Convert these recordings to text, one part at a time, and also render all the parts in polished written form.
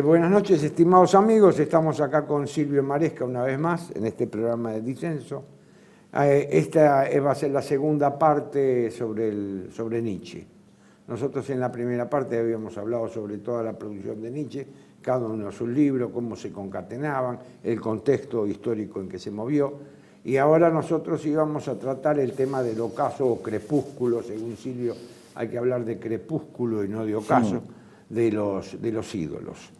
Buenas noches, estimados amigos. Estamos acá con Silvio Maresca una vez más en este programa de Disenso. Esta va a ser la segunda parte sobre Nietzsche. Nosotros en la primera parte habíamos hablado sobre toda la producción de Nietzsche, cada uno de sus libros, cómo se concatenaban, el contexto histórico en que se movió. Y ahora nosotros íbamos a tratar el tema del ocaso o crepúsculo. Según Silvio, hay que hablar de crepúsculo y no de ocaso, de los ídolos.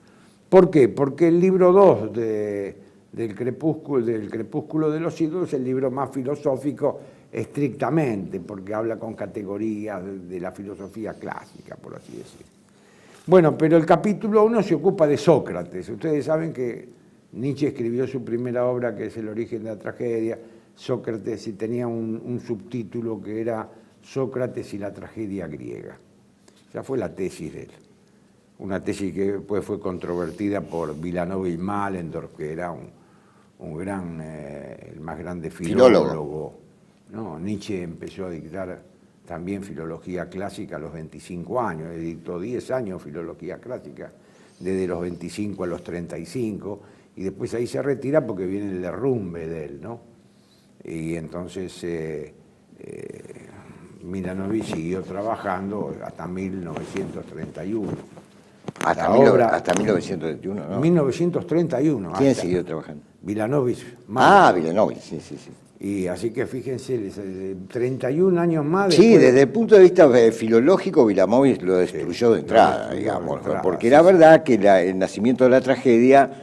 ¿Por qué? Porque el libro 2 del crepúsculo de los ídolos es el libro más filosófico estrictamente, porque habla con categorías de la filosofía clásica, por así decirlo. Bueno, pero el capítulo 1 se ocupa de Sócrates. Ustedes saben que Nietzsche escribió su primera obra, que es El origen de la tragedia, Sócrates, y tenía un subtítulo que era Sócrates y la tragedia griega. Esa fue la tesis de él. Una tesis que después fue controvertida por Milanovich Mallendorf, que era el más grande filólogo. No, Nietzsche empezó a dictar también filología clásica a los 25 años, dictó 10 años filología clásica, desde los 25 a los 35, y después ahí se retira porque viene el derrumbe de él, ¿no? Y entonces Milanovich siguió trabajando hasta 1931. Hasta 1931, ¿no? 1931. ¿Quién siguió trabajando? Milanovich. Milanovich, sí. Y así que fíjense, 31 años más. Sí, desde el punto de vista filológico, Milanovich lo destruyó de entrada, digamos, porque la verdad que el nacimiento de la tragedia,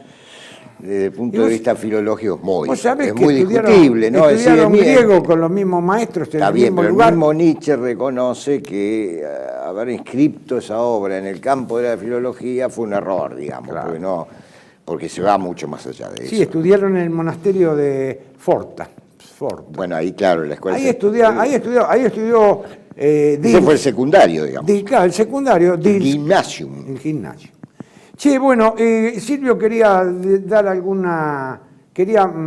desde el punto de vista filológico, es muy discutible, ¿no? Estudiaron griego con los mismos maestros en el mismo lugar. El mismo Nietzsche reconoce que haber inscrito esa obra en el campo de la filología fue un error, digamos, claro. Porque se va mucho más allá de eso. Sí, estudiaron en el monasterio de Forta. Bueno, ahí claro, la escuela... Ahí estudió ese fue el secundario, digamos. Claro, el secundario. El gymnasium. El gimnasio. Sí, bueno, Silvio quería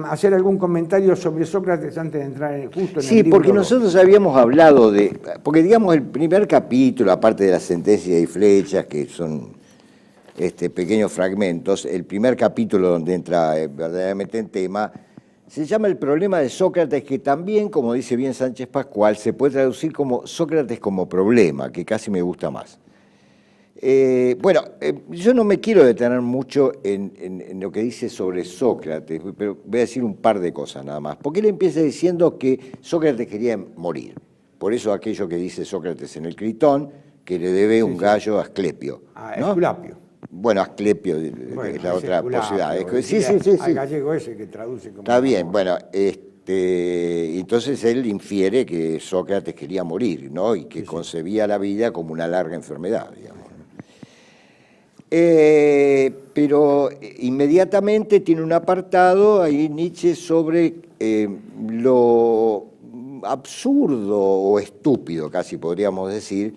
hacer algún comentario sobre Sócrates antes de entrar justo en el libro. Sí, porque nosotros habíamos hablado porque digamos el primer capítulo, aparte de la sentencia y flechas, que son pequeños fragmentos, el primer capítulo donde entra verdaderamente en tema, se llama El problema de Sócrates, que también, como dice bien Sánchez Pascual, se puede traducir como Sócrates como problema, que casi me gusta más. Yo no me quiero detener mucho en lo que dice sobre Sócrates, pero voy a decir un par de cosas nada más. Porque él empieza diciendo que Sócrates quería morir. Por eso aquello que dice Sócrates en el Critón, que le debe un gallo a Asclepio. ¿no? Esculapio. Bueno, Asclepio es la otra posibilidad. Sí. Al gallego ese que traduce como... Está bien, bueno, entonces él infiere que Sócrates quería morir, ¿no? Y que concebía la vida como una larga enfermedad, digamos. Pero inmediatamente tiene un apartado ahí Nietzsche sobre lo absurdo o estúpido, casi podríamos decir,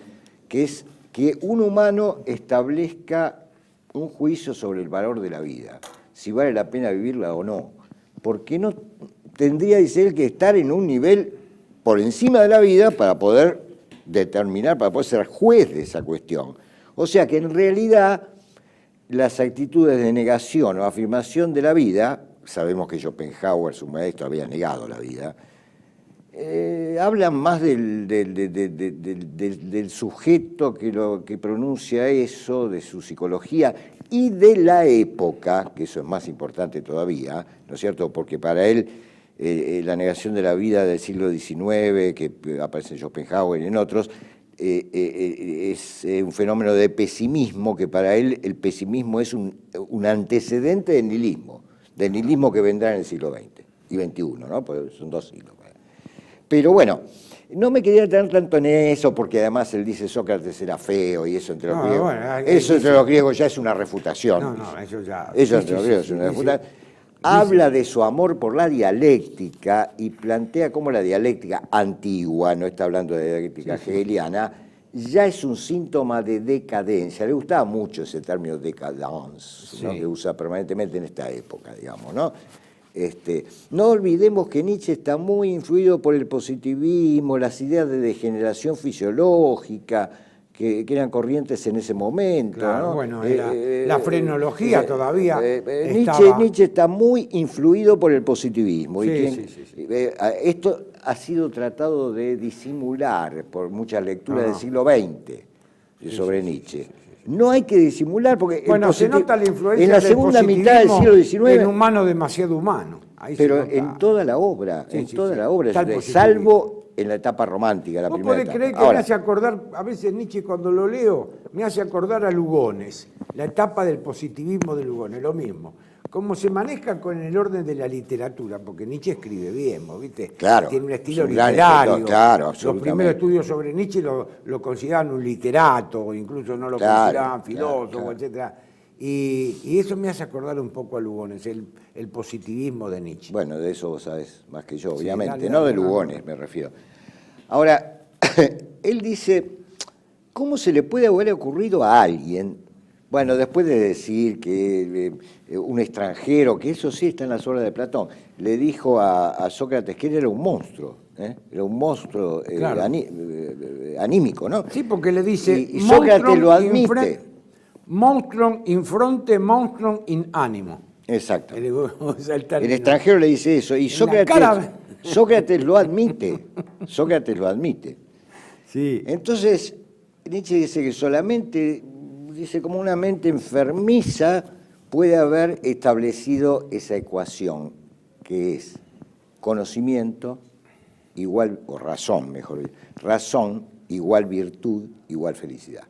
que es que un humano establezca un juicio sobre el valor de la vida, si vale la pena vivirla o no, porque no tendría, dice él, que estar en un nivel por encima de la vida para poder determinar, para poder ser juez de esa cuestión. O sea que en realidad las actitudes de negación o afirmación de la vida, sabemos que Schopenhauer, su maestro, había negado la vida, hablan más del sujeto que pronuncia eso, de su psicología y de la época, que eso es más importante todavía, ¿no es cierto? Porque para él la negación de la vida del siglo XIX, que aparece en Schopenhauer y en otros, es un fenómeno de pesimismo, que para él el pesimismo es un antecedente del nihilismo que vendrá en el siglo XX y XXI, ¿no? Porque son 2 siglos. Pero bueno, no me quería detener tanto en eso, porque además él dice Sócrates era feo y eso entre los griegos. Bueno, eso entre los griegos ya es una refutación. Eso ya. Eso entre los griegos es una refutación. Habla de su amor por la dialéctica y plantea cómo la dialéctica antigua, no está hablando de dialéctica hegeliana, ya es un síntoma de decadencia. Le gustaba mucho ese término decadence, ¿no? Que usa permanentemente en esta época, digamos, ¿no? No olvidemos que Nietzsche está muy influido por el positivismo, las ideas de degeneración fisiológica que eran corrientes en ese momento. Claro, ¿no? bueno, la frenología todavía Nietzsche está muy influido por el positivismo. Sí. Esto ha sido tratado de disimular por muchas lecturas del siglo XX sobre Nietzsche. No hay que disimular porque bueno, se nota la influencia en la segunda mitad del siglo XIX en humano demasiado humano. Ahí pero en toda la obra, la obra, salvo en la etapa romántica, la primera etapa. ¿Vos podés creer que me hace acordar, a veces Nietzsche cuando lo leo, me hace acordar a Lugones, la etapa del positivismo de Lugones, lo mismo. Cómo se maneja con el orden de la literatura, porque Nietzsche escribe bien, ¿viste? Claro, tiene un estilo literario. Claro, los primeros estudios sobre Nietzsche lo consideraban un literato, o incluso no lo consideraban filósofo, etc. Y eso me hace acordar un poco a Lugones, el positivismo de Nietzsche. Bueno, de eso vos sabés más que yo, obviamente, no de Lugones me refiero. Ahora, él dice, ¿cómo se le puede haber ocurrido a alguien? Bueno, después de decir que un extranjero, que eso sí está en las obras de Platón, le dijo a Sócrates que él era un monstruo, era un monstruo anímico, ¿no? Sí, porque le dice, y Sócrates lo admite. Monstrum in fronte, monstrum in animo. Exacto. El extranjero le dice eso, y Sócrates lo admite. Sócrates lo admite. Sí. Entonces, Nietzsche dice que solamente... Dice, como una mente enfermiza puede haber establecido esa ecuación, que es conocimiento igual, o razón, mejor dicho, razón igual virtud igual felicidad.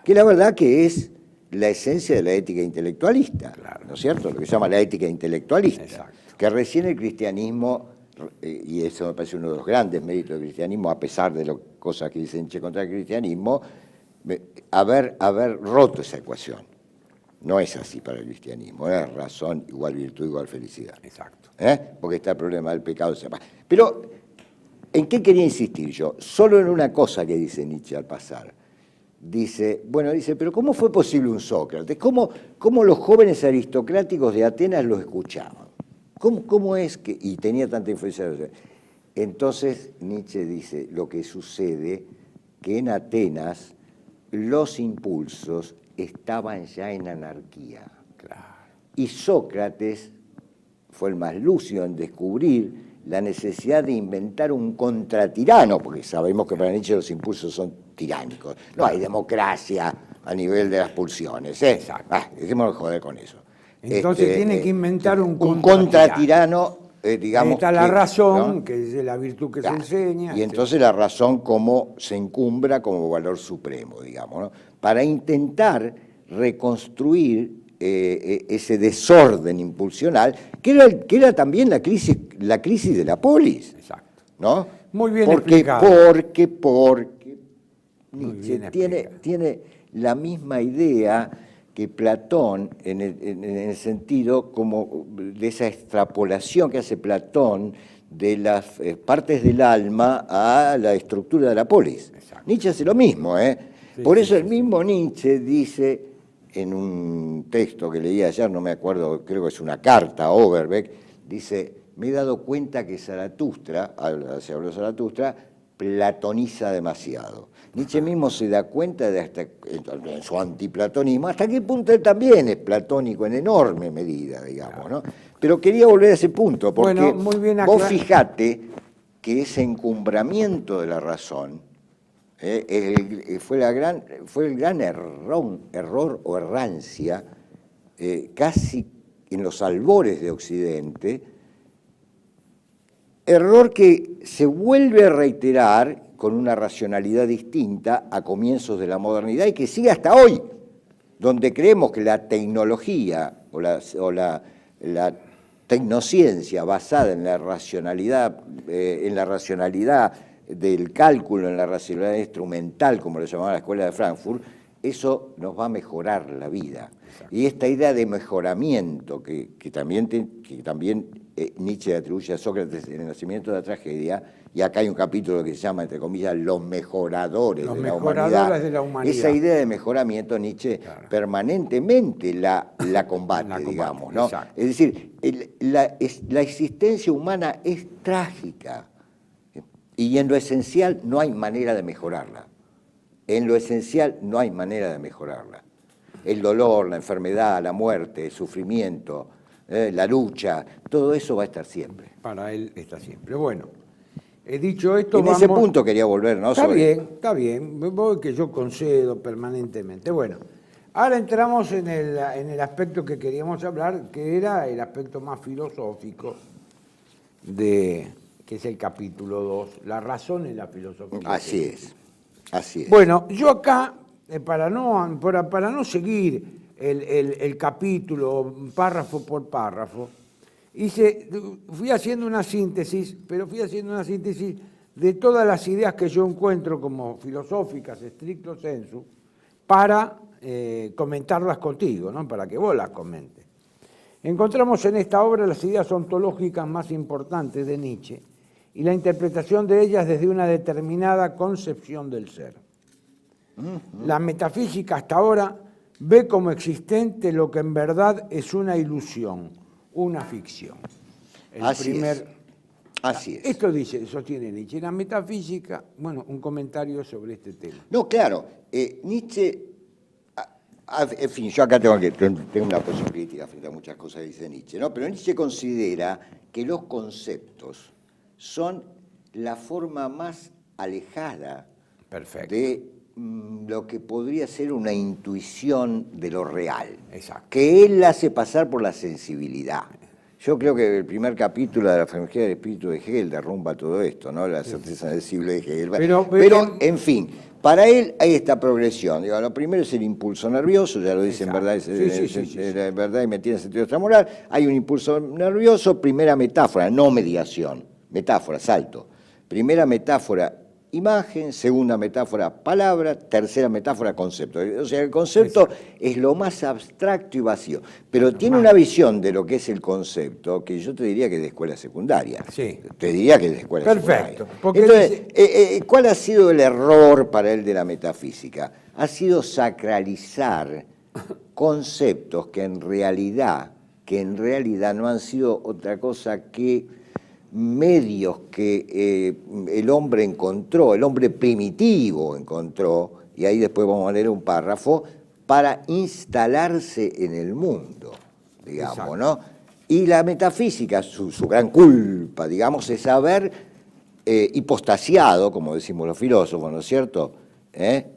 Que la verdad que es la esencia de la ética intelectualista, claro, ¿no es cierto? Lo que se llama la ética intelectualista. Exacto. Que recién el cristianismo, y eso me parece uno de los grandes méritos del cristianismo, a pesar de las cosas que dicen Nietzsche contra el cristianismo, haber roto esa ecuación. No es así para el cristianismo, es razón igual virtud igual felicidad. Exacto. Porque está el problema del pecado. Pero, ¿en qué quería insistir yo? Solo en una cosa que dice Nietzsche al pasar. Dice, pero ¿cómo fue posible un Sócrates? ¿Cómo los jóvenes aristocráticos de Atenas lo escuchaban? ¿Cómo es que...? Y tenía tanta influencia. Entonces, Nietzsche dice, lo que sucede que en Atenas los impulsos estaban ya en anarquía. Claro. Y Sócrates fue el más lúcido en descubrir la necesidad de inventar un contratirano, porque sabemos que para Nietzsche los impulsos son tiránicos. No hay democracia a nivel de las pulsiones. Exacto. Dejémonos joder con eso. Entonces tiene que inventar un contratirano. Digamos, está la razón, ¿no? Que es la virtud que se enseña. Y entonces la razón como se encumbra como valor supremo, digamos, ¿no? Para intentar reconstruir ese desorden impulsional, que era también la crisis de la polis. Exacto. ¿No? Muy bien explicado. Porque Nietzsche tiene la misma idea que Platón, en el sentido como de esa extrapolación que hace Platón de las partes del alma a la estructura de la polis. Exacto. Nietzsche hace lo mismo, Por eso el mismo Nietzsche dice, en un texto que leí ayer, no me acuerdo, creo que es una carta a Overbeck, dice, me he dado cuenta que Zaratustra, se habló de Zaratustra, platoniza demasiado. Nietzsche mismo se da cuenta en su antiplatonismo, hasta qué punto él también es platónico en enorme medida, digamos, ¿no? Pero quería volver a ese punto, porque vos fijate que ese encumbramiento de la razón fue el gran error o errancia, casi en los albores de Occidente, error que se vuelve a reiterar con una racionalidad distinta a comienzos de la modernidad y que sigue hasta hoy, donde creemos que la tecnología o la tecnociencia basada en la racionalidad del cálculo, en la racionalidad instrumental, como lo llamaba la Escuela de Frankfurt, eso nos va a mejorar la vida. Exacto. Y esta idea de mejoramiento que también Nietzsche atribuye a Sócrates en el nacimiento de la tragedia, y acá hay un capítulo que se llama, entre comillas, los mejoradores de la humanidad. Esa idea de mejoramiento Nietzsche permanentemente la combate, digamos, ¿no? Exacto. Es decir, la existencia humana es trágica y en lo esencial no hay manera de mejorarla. en lo esencial no hay manera de mejorarla. El dolor, la enfermedad, la muerte, el sufrimiento, la lucha, todo eso va a estar siempre. Para él está siempre. Bueno, he dicho esto, En ese punto quería volver, ¿no? Está bien, voy que yo concedo permanentemente. Bueno, ahora entramos en el aspecto que queríamos hablar, que era el aspecto más filosófico, que es el capítulo 2, la razón en la filosofía. Así es. Bueno, yo acá, para no seguir el capítulo párrafo por párrafo, fui haciendo una síntesis de todas las ideas que yo encuentro como filosóficas, stricto sensu, para comentarlas contigo, ¿no? Para que vos las comentes. Encontramos en esta obra las ideas ontológicas más importantes de Nietzsche y la interpretación de ellas desde una determinada concepción del ser. La metafísica hasta ahora ve como existente lo que en verdad es una ilusión, una ficción. Así es. Esto sostiene Nietzsche. La metafísica, bueno, un comentario sobre este tema. No, claro, Nietzsche, en fin, yo acá tengo una posición crítica frente a muchas cosas que dice Nietzsche, ¿no? Pero Nietzsche considera que los conceptos son la forma más alejada de lo que podría ser una intuición de lo real. Exacto. Que él hace pasar por la sensibilidad. Yo creo que el primer capítulo de la fenomenología del espíritu de Hegel derrumba todo esto, ¿no? La certeza sensible de Hegel. Pero, en fin, para él hay esta progresión. Digo, lo primero es el impulso nervioso, ya lo dice en verdad, verdad y mentira en sentido extramoral. Hay un impulso nervioso, primera metáfora, no mediación. Metáfora, salto. Primera metáfora, imagen, segunda metáfora, palabra, tercera metáfora, concepto. O sea, el concepto es lo más abstracto y vacío, pero tiene una visión de lo que es el concepto que yo te diría que es de escuela secundaria. Sí. Te diría que es de escuela Perfecto. secundaria. Entonces, ¿cuál ha sido el error para él de la metafísica? Ha sido sacralizar conceptos que en realidad no han sido otra cosa que medios que el hombre encontró, el hombre primitivo encontró, y ahí después vamos a leer un párrafo, para instalarse en el mundo, digamos, exacto, ¿no? Y la metafísica, su gran culpa, digamos, es haber hipostasiado, como decimos los filósofos, ¿no es cierto?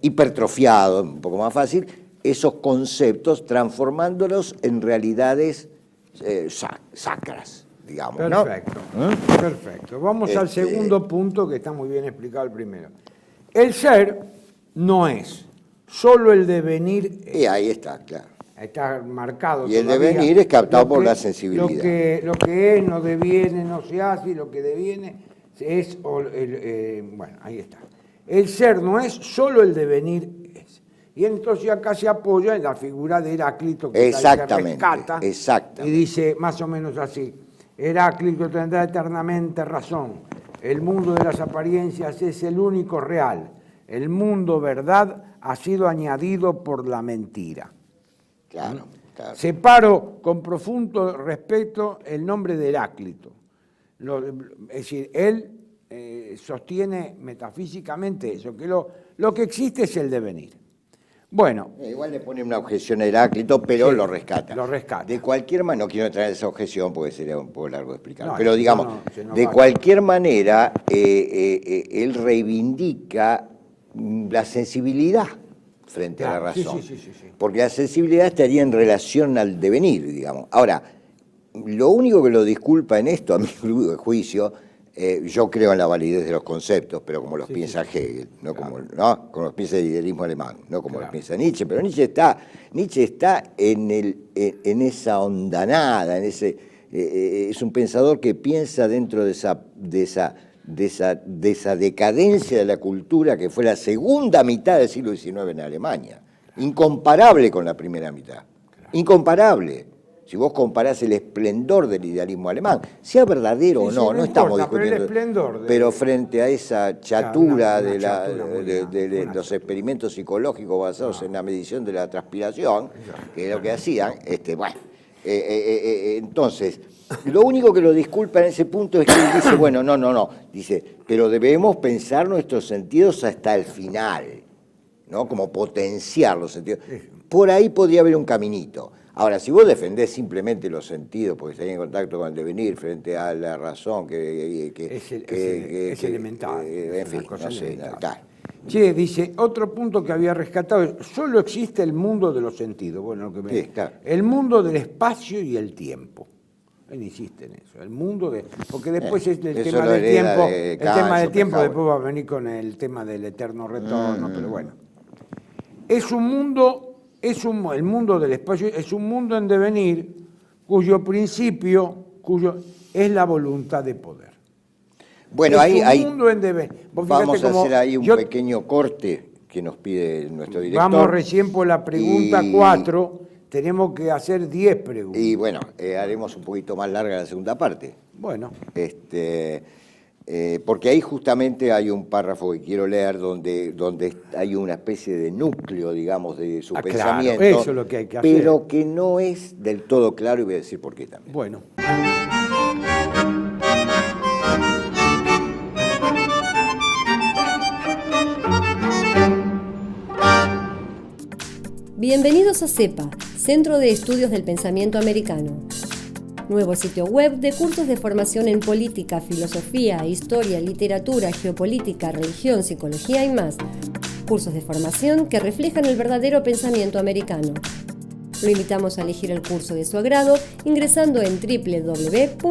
Hipertrofiado, un poco más fácil, esos conceptos, transformándolos en realidades sacras. Digamos, perfecto, ¿no? Perfecto. Vamos al segundo punto que está muy bien explicado el primero. El ser no es solo el devenir. Y ahí está, claro. Está marcado. Y el devenir es captado por la sensibilidad. Lo que es, no deviene, no se hace, y lo que deviene es. Bueno, ahí está. El ser no es solo el devenir es. Y entonces acá se apoya en la figura de Heráclito, que se rescata y dice más o menos así. Heráclito tendrá eternamente razón. El mundo de las apariencias es el único real. El mundo verdad ha sido añadido por la mentira. Claro, claro. Separo con profundo respeto el nombre de Heráclito. Es decir, él sostiene metafísicamente eso, que lo que existe es el devenir. Bueno. Igual le pone una objeción a Heráclito, pero sí, lo rescata. Lo rescata. De cualquier manera, no quiero traer esa objeción porque sería un poco largo de explicar, pero digamos, de cualquier manera, él reivindica la sensibilidad frente a la razón. Sí. Porque la sensibilidad estaría en relación al devenir, digamos. Ahora, lo único que lo disculpa en esto, a mi juicio, yo creo en la validez de los conceptos, pero como los piensa Hegel, no, claro, como los piensa el idealismo alemán, no como los piensa Nietzsche, pero Nietzsche está en esa hondanada, es un pensador que piensa dentro de esa decadencia de la cultura que fue la segunda mitad del siglo XIX en Alemania, incomparable con la primera mitad, incomparable. Si vos comparás el esplendor del idealismo alemán, sea verdadero o no, no estamos discutiendo, pero frente a esa chatura de los experimentos psicológicos basados en la medición de la transpiración, que es lo que hacían, entonces, lo único que lo disculpa en ese punto es que él dice, bueno, no, dice, pero debemos pensar nuestros sentidos hasta el final, ¿no? Como potenciar los sentidos. Por ahí podría haber un caminito. Ahora, si vos defendés simplemente los sentidos, porque estás en contacto con el devenir frente a la razón, es elemental. En fin, no sé, claro. Che, dice, otro punto que había rescatado, solo existe el mundo de los sentidos. Bueno, lo que Sí, claro. El mundo del espacio y el tiempo. Él insiste en eso, el mundo de... Porque después el tema del tiempo, después va a venir con el tema del eterno retorno, pero bueno. Es un mundo, el mundo del espacio es un mundo en devenir cuyo principio es la voluntad de poder. Bueno, es un mundo en devenir. Vamos a hacer ahí un pequeño corte que nos pide nuestro director. Vamos recién por la pregunta 4, tenemos que hacer 10 preguntas. Y bueno, haremos un poquito más larga la segunda parte. Bueno. Porque ahí justamente hay un párrafo que quiero leer donde hay una especie de núcleo, digamos, de su pensamiento. Claro, eso es lo que hay que hacer. Pero que no es del todo claro y voy a decir por qué también. Bueno. Bienvenidos a CEPA, Centro de Estudios del Pensamiento Americano. Nuevo sitio web de cursos de formación en política, filosofía, historia, literatura, geopolítica, religión, psicología y más. Cursos de formación que reflejan el verdadero pensamiento americano. Lo invitamos a elegir el curso de su agrado ingresando en www.cepa.la.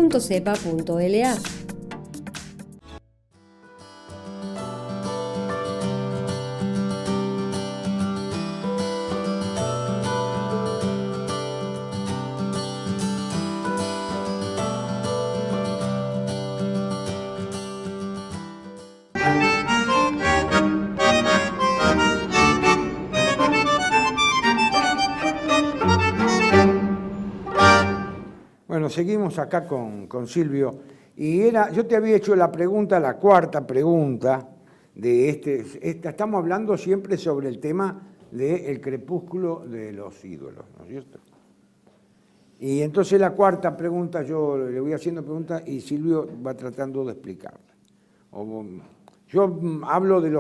Bueno, seguimos acá con Silvio. Y yo te había hecho la cuarta pregunta, de estamos hablando siempre sobre el tema del crepúsculo de los ídolos, ¿no es cierto? Y entonces la cuarta pregunta, yo le voy haciendo preguntas y Silvio va tratando de explicarla. Yo hablo de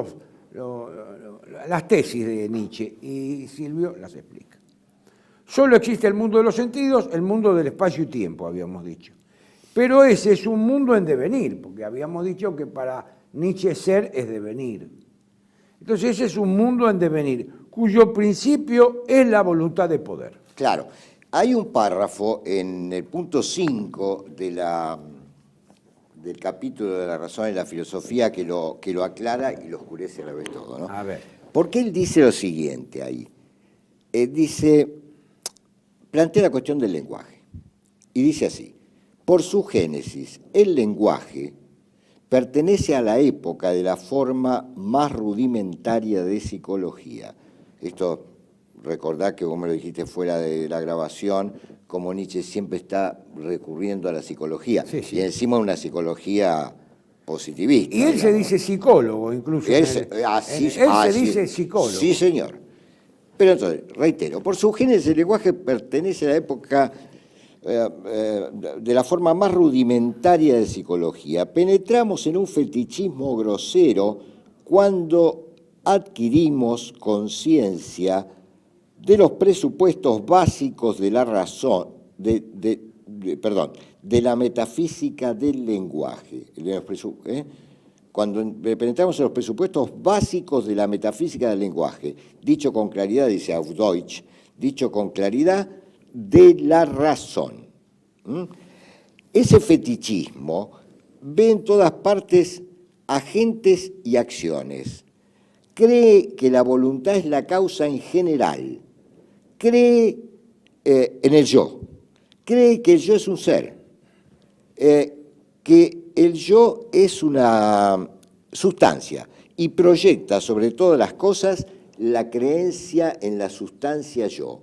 las tesis de Nietzsche y Silvio las explica. Solo existe el mundo de los sentidos, el mundo del espacio y tiempo, habíamos dicho. Pero ese es un mundo en devenir, porque habíamos dicho que para Nietzsche ser es devenir. Entonces ese es un mundo en devenir, cuyo principio es la voluntad de poder. Claro, hay un párrafo en el punto 5 del capítulo de la razón y la filosofía que lo aclara y lo oscurece a la vez todo, ¿no? A ver. Porque él dice lo siguiente ahí. Plantea la cuestión del lenguaje. Y dice así: por su génesis, el lenguaje pertenece a la época de la forma más rudimentaria de psicología. Esto, recordad que vos me lo dijiste fuera de la grabación, como Nietzsche siempre está recurriendo a la psicología. Sí, sí. Y encima una psicología positivista. Y él se dice psicólogo, incluso. Él se dice psicólogo. Sí, señor. Pero entonces, reitero, por su génesis el lenguaje pertenece a la época de la forma más rudimentaria de psicología. Penetramos en un fetichismo grosero cuando adquirimos conciencia de los presupuestos básicos de la razón, de la metafísica del lenguaje. Cuando penetramos en los presupuestos básicos de la metafísica del lenguaje, dicho con claridad, dice auf Deutsch, dicho con claridad, de la razón. Ese fetichismo ve en todas partes agentes y acciones. Cree que la voluntad es la causa en general. Cree en el yo. Cree que el yo es un ser. Que el yo es una sustancia y proyecta sobre todas las cosas la creencia en la sustancia yo.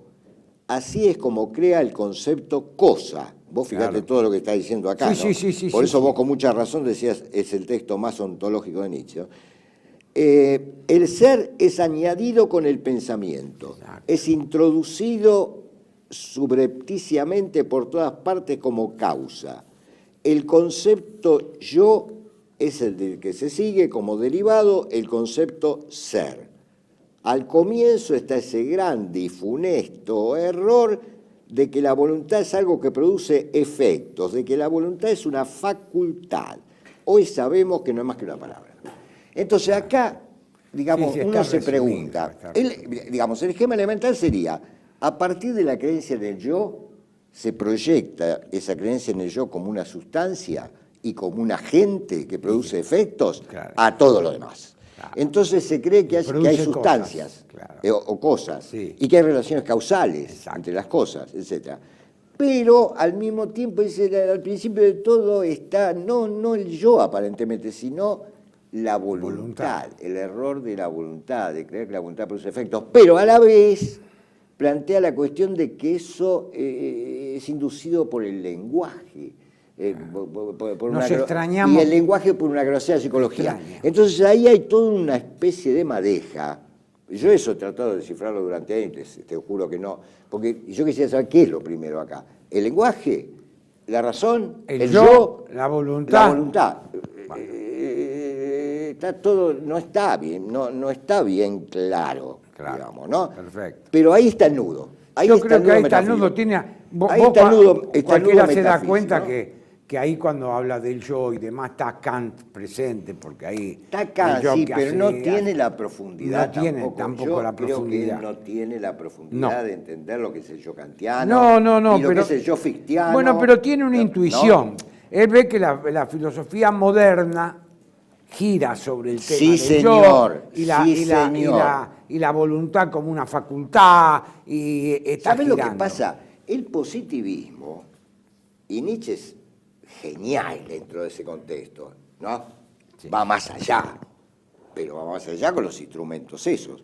Así es como crea el concepto cosa. Vos fíjate claro. Todo lo que está diciendo acá, sí, ¿no? Sí, por eso vos sí. Con mucha razón decías, es el texto más ontológico de Nietzsche, ¿no? El ser es añadido con el pensamiento, exacto. Es introducido subrepticiamente por todas partes como causa. El concepto yo es el del que se sigue como derivado el concepto ser. Al comienzo está ese grande y funesto error de que la voluntad es algo que produce efectos, de que la voluntad es una facultad. Hoy sabemos que no es más que una palabra. Entonces acá, digamos, Sí, uno se resumido, pregunta, digamos, el esquema elemental sería, a partir de la creencia en el yo, se proyecta esa creencia en el yo como una sustancia y como un agente que produce efectos a todo lo demás. Entonces se cree que hay sustancias o cosas y que hay relaciones causales entre las cosas, etc. Pero al mismo tiempo, al principio de todo está no el yo aparentemente, sino la voluntad, el error de la voluntad, de creer que la voluntad produce efectos, pero a la vez plantea la cuestión de que eso es inducido por el lenguaje. Nos extrañamos. Y el lenguaje por una grosera psicología. Entonces ahí hay toda una especie de madeja. Yo eso he tratado de descifrarlo durante años, te juro que no. Porque yo quisiera saber qué es lo primero acá. El lenguaje, la razón, el yo, la voluntad. La voluntad. Está todo, no está bien claro, digamos, ¿no? Perfecto. Pero ahí está el nudo. Yo creo que ahí está el nudo. Cualquiera se da cuenta, ¿no?, que ahí cuando habla del yo y demás está Kant presente, porque ahí... Está Kant, sí, pero no tiene la profundidad tampoco. No tiene tampoco la profundidad. Creo que él no tiene la profundidad de entender lo que es el yo kantiano, ni lo que es el yo fictiano. Bueno, pero tiene una intuición. Él ve que la filosofía moderna gira sobre el tema del yo y la voluntad como una facultad, y está ¿Sabes lo girando. que pasa? El positivismo, y Nietzsche es genial dentro de ese contexto, ¿no? Sí. Va más allá, pero va más allá con los instrumentos esos.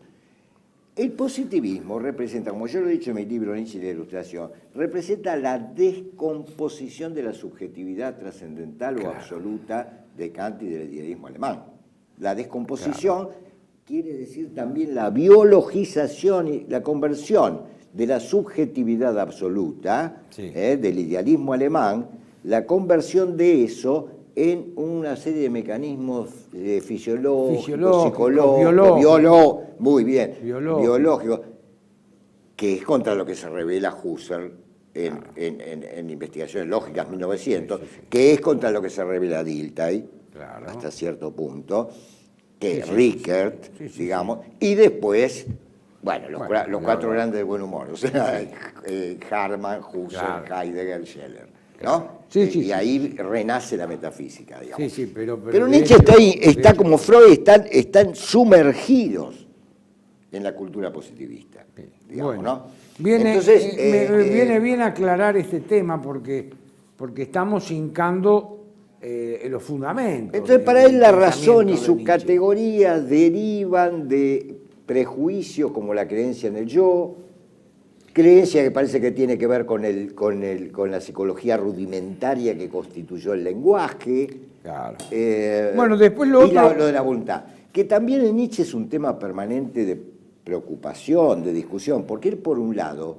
El positivismo representa, como yo lo he dicho en mi libro Nietzsche y la Ilustración, representa la descomposición de la subjetividad trascendental o absoluta de Kant y del idealismo alemán. La descomposición quiere decir también la biologización y la conversión de la subjetividad absoluta del idealismo alemán, la conversión de eso en una serie de mecanismos fisiológicos, psicológicos, biológicos, que es contra lo que se revela Husserl en Investigaciones Lógicas 1900, que es contra lo que se revela Dilthey, hasta cierto punto, que Rickert, digamos, y después, bueno, los cuatro grandes del buen humor, o sea, Hartmann, Husserl, Heidegger, Scheller, ¿no? Y ahí renace la metafísica, digamos. Pero Nietzsche está ahí, está como Freud, están sumergidos en la cultura positivista, digamos, ¿no? Entonces, viene bien aclarar este tema porque estamos hincando los fundamentos. Entonces, para él la razón y sus categorías derivan de prejuicios como la creencia en el yo, creencia que parece que tiene que ver con la psicología rudimentaria que constituyó el lenguaje. Bueno, después lo de la voluntad, que también en Nietzsche es un tema permanente de preocupación, de discusión, porque él, por un lado,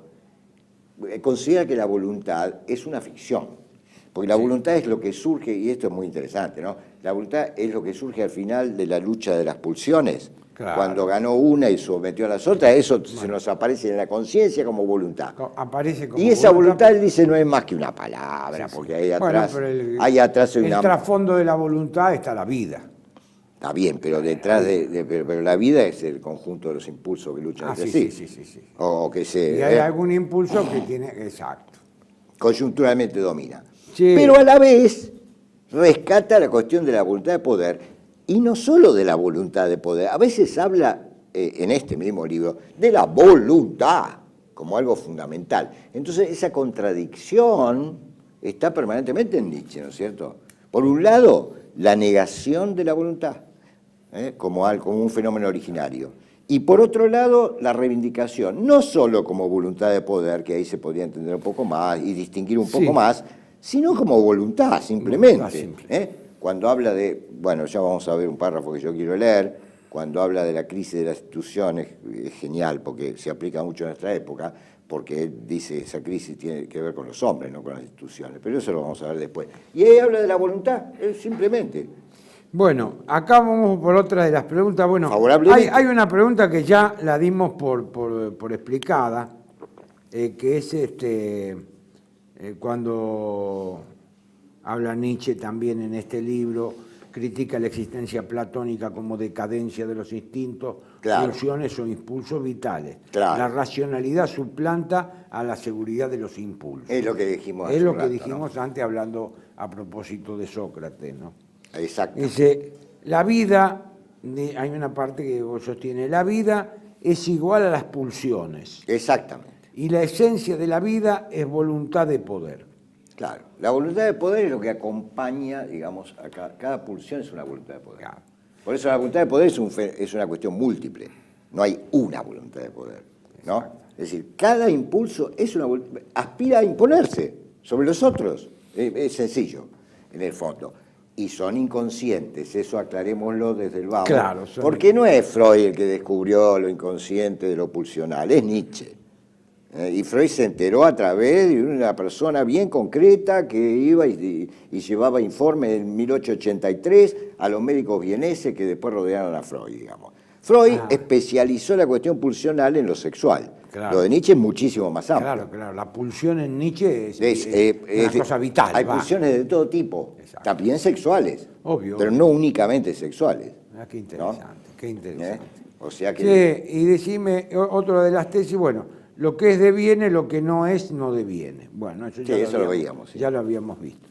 considera que la voluntad es una ficción, porque la voluntad es lo que surge, y esto es muy interesante, ¿no? La voluntad es lo que surge al final de la lucha de las pulsiones. Cuando ganó una y sometió a las otras, eso se nos aparece en la conciencia como voluntad. Y esa voluntad, él dice, no es más que una palabra, porque ahí atrás, el trasfondo de la voluntad está la vida. Está bien, pero detrás pero la vida es el conjunto de los impulsos que luchan entre sí. O que y hay algún impulso que tiene, coyunturalmente domina. Pero a la vez rescata la cuestión de la voluntad de poder. Y no solo de la voluntad de poder, a veces habla, en este mismo libro, de la voluntad como algo fundamental. Entonces esa contradicción está permanentemente en Nietzsche, ¿no es cierto? Por un lado, la negación de la voluntad, como un fenómeno originario. Y por otro lado, la reivindicación, no solo como voluntad de poder, que ahí se podría entender un poco más y distinguir un poco más, sino como voluntad, simplemente. Cuando habla de, bueno, ya vamos a ver un párrafo que yo quiero leer, cuando habla de la crisis de las instituciones, es genial porque se aplica mucho en nuestra época, porque él dice esa crisis tiene que ver con los hombres, no con las instituciones, pero eso lo vamos a ver después. Y ahí habla de la voluntad, simplemente. Bueno, acá vamos por otra de las preguntas. Bueno, Favorablemente. hay una pregunta que ya la dimos por explicada, que es cuando habla Nietzsche también en este libro, critica la existencia platónica como decadencia de los instintos, Claro. pulsiones o impulsos vitales. Claro. La racionalidad suplanta a la seguridad de los impulsos. Es lo que dijimos Es hace lo un que rato, dijimos antes hablando a propósito de Sócrates, ¿no? ¿no? Exacto. Dice, la vida, hay una parte que sostiene, la vida es igual a las pulsiones Exactamente. y la esencia de la vida es voluntad de poder. Claro. La voluntad de poder es lo que acompaña, digamos, a cada pulsión es una voluntad de poder. Claro. Por eso la voluntad de poder es una cuestión múltiple. No hay una voluntad de poder, ¿no? Es decir, cada impulso aspira a imponerse sobre los otros. Es sencillo, en el fondo. Y son inconscientes, eso aclarémoslo desde el vamos. Claro, porque no es Freud el que descubrió lo inconsciente de lo pulsional, es Nietzsche. Y Freud se enteró a través de una persona bien concreta que iba y llevaba informes en 1883 a los médicos vieneses que después rodearon a Freud, digamos. Freud especializó la cuestión pulsional en lo sexual. Claro. Lo de Nietzsche es muchísimo más amplio. Claro, claro, la pulsión en Nietzsche es una cosa vital. Hay va. pulsiones de todo tipo, Exacto. también sexuales, Obvio. pero no únicamente sexuales. Qué interesante, qué interesante. O sea que... Sí, y decime, otra de las tesis, bueno, lo que es deviene, lo que no es, no deviene. Bueno, eso ya eso lo veíamos. Sí. Ya lo habíamos visto.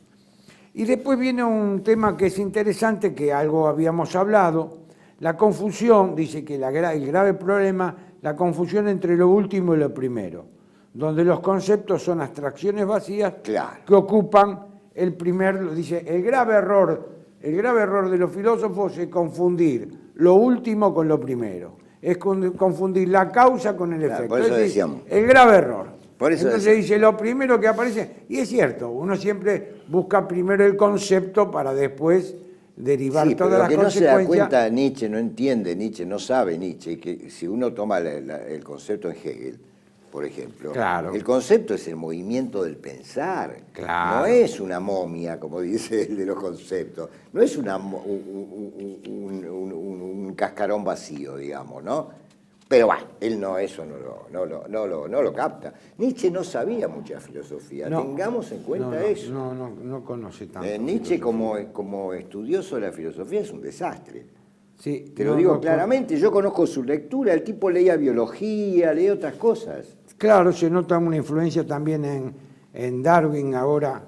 Y después viene un tema que es interesante, que algo habíamos hablado, la confusión, dice que el grave problema, la confusión entre lo último y lo primero, donde los conceptos son abstracciones vacías Claro. que ocupan el primer, dice, el grave error de los filósofos es confundir lo último con lo primero. Es confundir la causa con el efecto. Por eso es decir, decíamos. el grave error. Por eso Entonces decíamos. dice, lo primero que aparece, y es cierto, uno siempre busca primero el concepto para después derivar Sí, pero todas lo las que no se da consecuencias. cuenta Nietzsche, no entiende Nietzsche, no sabe Nietzsche, que si uno toma el concepto en Hegel, por ejemplo, Claro. el concepto es el movimiento del pensar, Claro. no es una momia, como dice el de los conceptos, no es un cascarón vacío, digamos, ¿no? Pero bueno, él eso no lo capta. Nietzsche no sabía mucha filosofía, No. tengamos en cuenta eso. No conoce tanto. Nietzsche como estudioso de la filosofía es un desastre. Sí, Te lo digo claramente, yo conozco su lectura, el tipo leía biología, leía otras cosas. Claro, se nota una influencia también en Darwin ahora.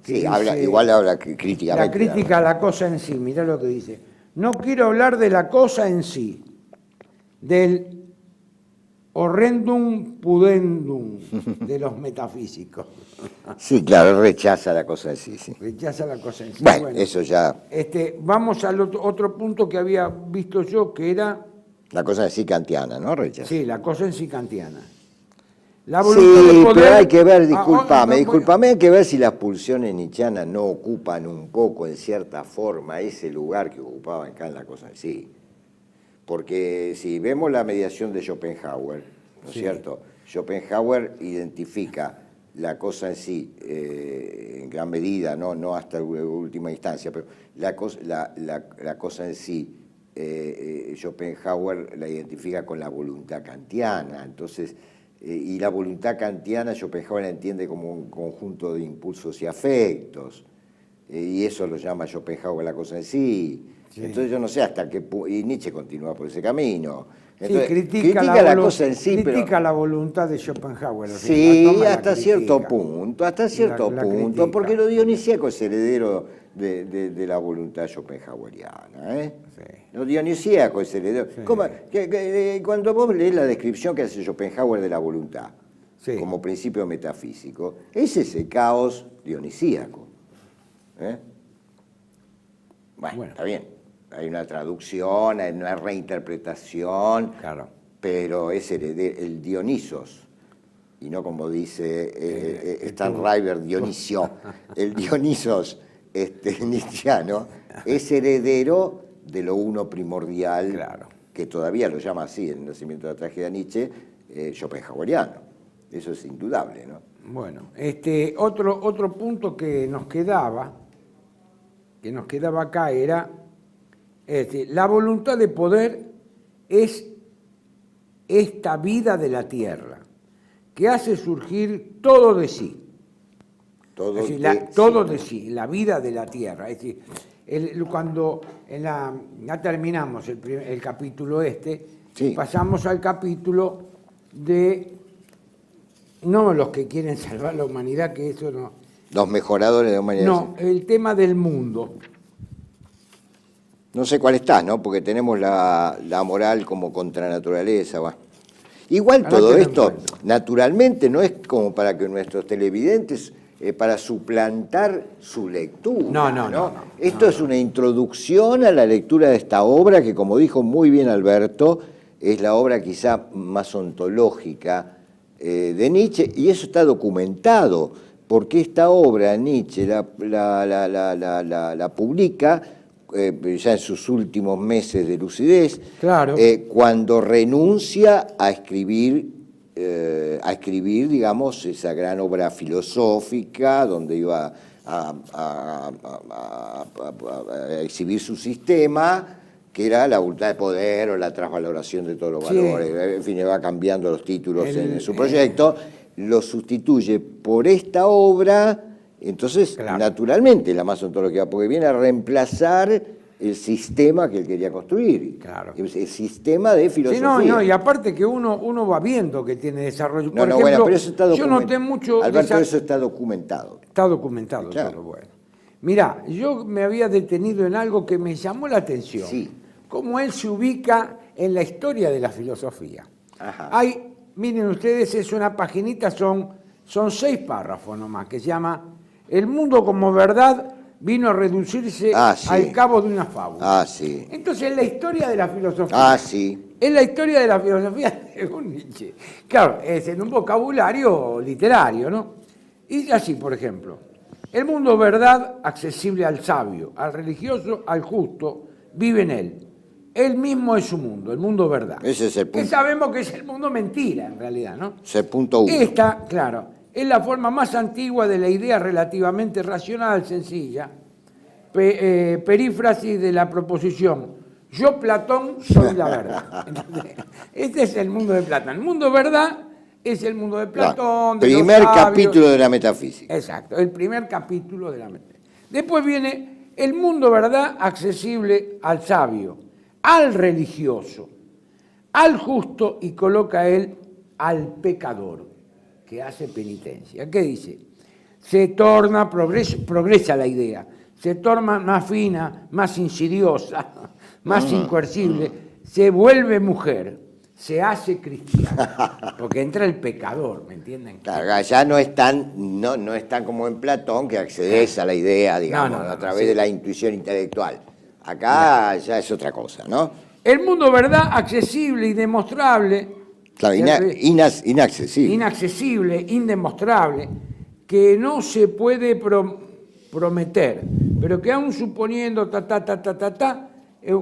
que Sí, dice, igual habla críticamente. La crítica a la cosa en sí, mirá lo que dice. No quiero hablar de la cosa en sí, del horrendum pudendum de los metafísicos. Sí, claro, rechaza la cosa en sí. Rechaza la cosa en sí. Bueno, eso ya, Vamos al otro punto que había visto yo, que era, la cosa en sí kantiana, ¿no? Rechaza. sí, la cosa en sí kantiana. La voluntad Sí, de poder, pero hay que ver, no, discúlpame, hay que ver si las pulsiones nietzscheanas no ocupan un poco, en cierta forma, ese lugar que ocupaban acá en la cosa en sí. Porque si vemos la mediación de Schopenhauer, ¿no es cierto? Schopenhauer identifica la cosa en sí, en gran medida, no hasta la última instancia, pero la cosa en sí, Schopenhauer la identifica con la voluntad kantiana. Entonces, y la voluntad kantiana Schopenhauer la entiende como un conjunto de impulsos y afectos, y eso lo llama Schopenhauer la cosa en sí. Sí. Entonces yo no sé hasta qué punto, y Nietzsche continúa por ese camino. Entonces, sí, critica la cosa en sí, critica pero, la voluntad de Schopenhauer. Sí, hasta cierto punto, porque lo dionisíaco es heredero de la voluntad schopenhaueriana. Sí. Lo dionisíaco es heredero. Sí. Cuando vos lees la descripción que hace Schopenhauer de la voluntad, sí, como principio metafísico, es ese caos dionisíaco. Bueno, está bien. Hay una traducción, hay una reinterpretación, claro, pero es el Dionisos, y no como dice Stan River, Dionisio, el Dionisos nietzscheano es heredero de lo uno primordial, claro, que todavía lo llama así en el nacimiento de la tragedia de Nietzsche, schopenhaueriano. Eso es indudable, ¿no? Bueno, otro punto que nos quedaba acá era Es decir, la voluntad de poder es esta vida de la tierra, que hace surgir todo de sí. Todo, Es decir, de, todo sí. de sí, la vida de la tierra. Es decir, cuando ya terminamos el capítulo Sí. pasamos al capítulo de, no los que quieren salvar la humanidad, que eso no. Los mejoradores de la humanidad. No, el tema del mundo. No sé cuál está, ¿no? Porque tenemos la moral como contra naturaleza. Va. Igual Ahora todo te lo esto, encuentro. naturalmente, no es como para que nuestros televidentes, para suplantar su lectura. No. Esto es una introducción a la lectura de esta obra que, como dijo muy bien Alberto, es la obra quizá más ontológica de Nietzsche, y eso está documentado, porque esta obra Nietzsche la publica ya en sus últimos meses de lucidez, Claro. cuando renuncia a escribir, digamos, esa gran obra filosófica donde iba a exhibir su sistema, que era la voluntad de poder o la transvaloración de todos los Sí. valores. En fin, va cambiando los títulos en su proyecto, lo sustituye por esta obra. Entonces, Claro. naturalmente, la más ontológica, porque viene a reemplazar el sistema que él quería construir. Claro. El sistema de Sí, filosofía. no, y aparte que uno va viendo que tiene desarrollo. No, Por no, ejemplo, bueno, pero eso está yo documentado. noté mucho... Alberto, eso está documentado. Está documentado Claro. todo, bueno. Mirá, yo me había detenido en algo que me llamó la atención. Sí. Cómo él se ubica en la historia de la filosofía. Ajá. Miren ustedes, es una paginita, son 6 párrafos nomás, que se llama El mundo como verdad vino a reducirse Sí. al cabo de una fábula. Sí. Entonces, es la historia de la filosofía. Sí. Es la historia de la filosofía según Nietzsche. Claro, es en un vocabulario literario, ¿no? Y así, por ejemplo, el mundo verdad accesible al sabio, al religioso, al justo, vive en él. Él mismo es su mundo, el mundo verdad. Ese es el Que punto. sabemos que es el mundo mentira, en realidad, ¿no? Ese es el punto 1. Esta, claro, es la forma más antigua de la idea relativamente racional, sencilla, perífrasis de la proposición. Yo, Platón, soy la verdad. Entonces, este es el mundo de Platón. El mundo verdad es el mundo de Platón. De Primer los sabios. capítulo de la metafísica. Exacto, el primer capítulo de la metafísica. Después viene el mundo verdad accesible al sabio, al religioso, al justo, y coloca él al pecador que hace penitencia. ¿Qué dice? Se torna, progresa la idea, se torna más fina, más insidiosa, más incoercible, se vuelve mujer, se hace cristiana, porque entra el pecador, ¿me entienden? Claro, ya no es tan como en Platón, que accedes a la idea, digamos, No, a través sí. de la intuición intelectual. Acá ya es otra cosa, ¿no? El mundo verdad accesible y demostrable, Claro, inaccesible. inaccesible, indemostrable, que no se puede prometer, pero que aún suponiendo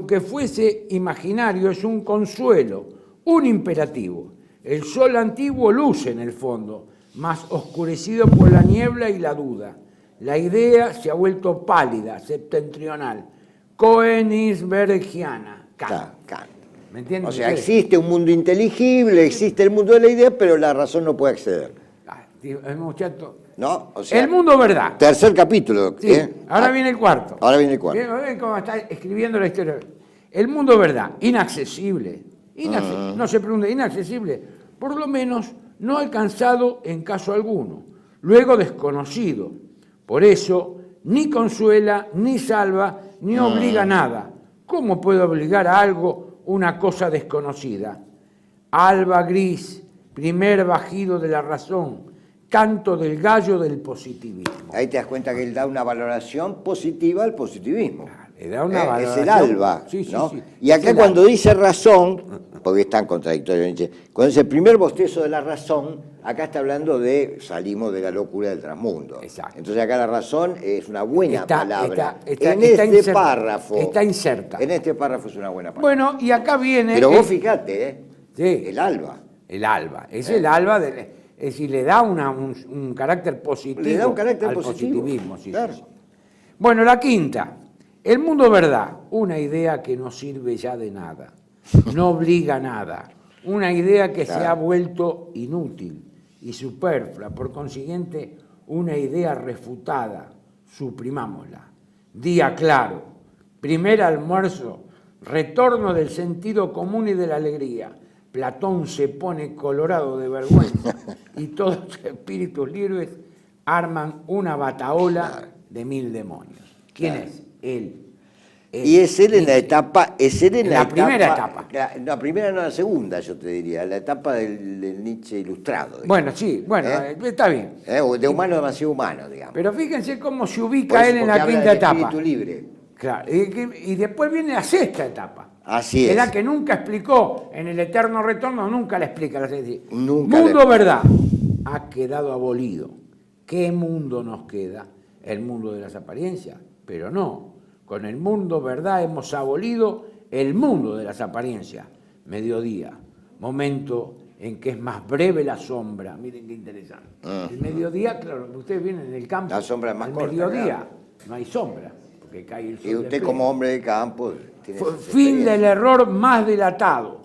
que fuese imaginario, es un consuelo, un imperativo. El sol antiguo luce en el fondo, más oscurecido por la niebla y la duda. La idea se ha vuelto pálida, septentrional, Königsbergiana. Claro. ¿Me entienden? O sea, existe un mundo inteligible, existe el mundo de la idea, pero la razón no puede acceder. ¿No? O sea, El mundo verdad. tercer capítulo. Sí, ahora viene el cuarto. Ahora viene el cuarto. Ven cómo está escribiendo la historia. El mundo verdad, inaccesible. No se pregunta, inaccesible. Por lo menos no alcanzado en caso alguno. Luego desconocido. Por eso, ni consuela, ni salva, ni obliga a nada. ¿Cómo puede obligar a algo una cosa desconocida? Alba gris, primer bajido de la razón, canto del gallo del positivismo. Ahí te das cuenta que él da una valoración positiva al positivismo. Le da una Es valoración. el alba. Sí, ¿no? sí. Y acá Es el cuando alba. dice razón, porque es tan contradictorio Nietzsche, cuando dice el primer bostezo de la razón, acá está hablando de salimos de la locura del transmundo. Exacto. Entonces acá la razón es una buena palabra. Está en este inserta, párrafo. Está inserta. En este párrafo es una buena palabra. Bueno, y acá viene... Pero vos fijate, Sí. el alba. El alba. Es el alba, es decir, le da un carácter positivo Le da un carácter al positivo, positivismo. Sí, claro. sí. Bueno, la quinta. El mundo verdad, una idea que no sirve ya de nada, no obliga a nada, una idea que se ha vuelto inútil y superflua, por consiguiente, una idea refutada, suprimámosla. Día claro, primer almuerzo, retorno del sentido común y de la alegría. Platón se pone colorado de vergüenza y todos los espíritus libres arman una batahola de 1000 demonios. ¿Quién es? Él. Y es él en la etapa, primera etapa. La primera no, la segunda, yo te diría, la etapa del Nietzsche ilustrado. Digamos. Bueno, sí, está bien. De humano demasiado humano, digamos. Pero fíjense cómo se ubica él en la quinta etapa. Espíritu libre. Claro, y después viene la sexta etapa. Así es. Es la que nunca explicó, en el eterno retorno nunca la explica. Nunca mundo verdad ha quedado abolido. ¿Qué mundo nos queda? El mundo de las apariencias, pero no. Con el mundo verdad hemos abolido el mundo de las apariencias. Mediodía, momento en que es más breve la sombra. Miren qué interesante. El mediodía, claro, ustedes vienen en el campo. La sombra es más corta. El mediodía Claro. no hay sombra, porque cae el sol. Y usted como hombre de campo tiene esa Fin experiencia. del error más dilatado,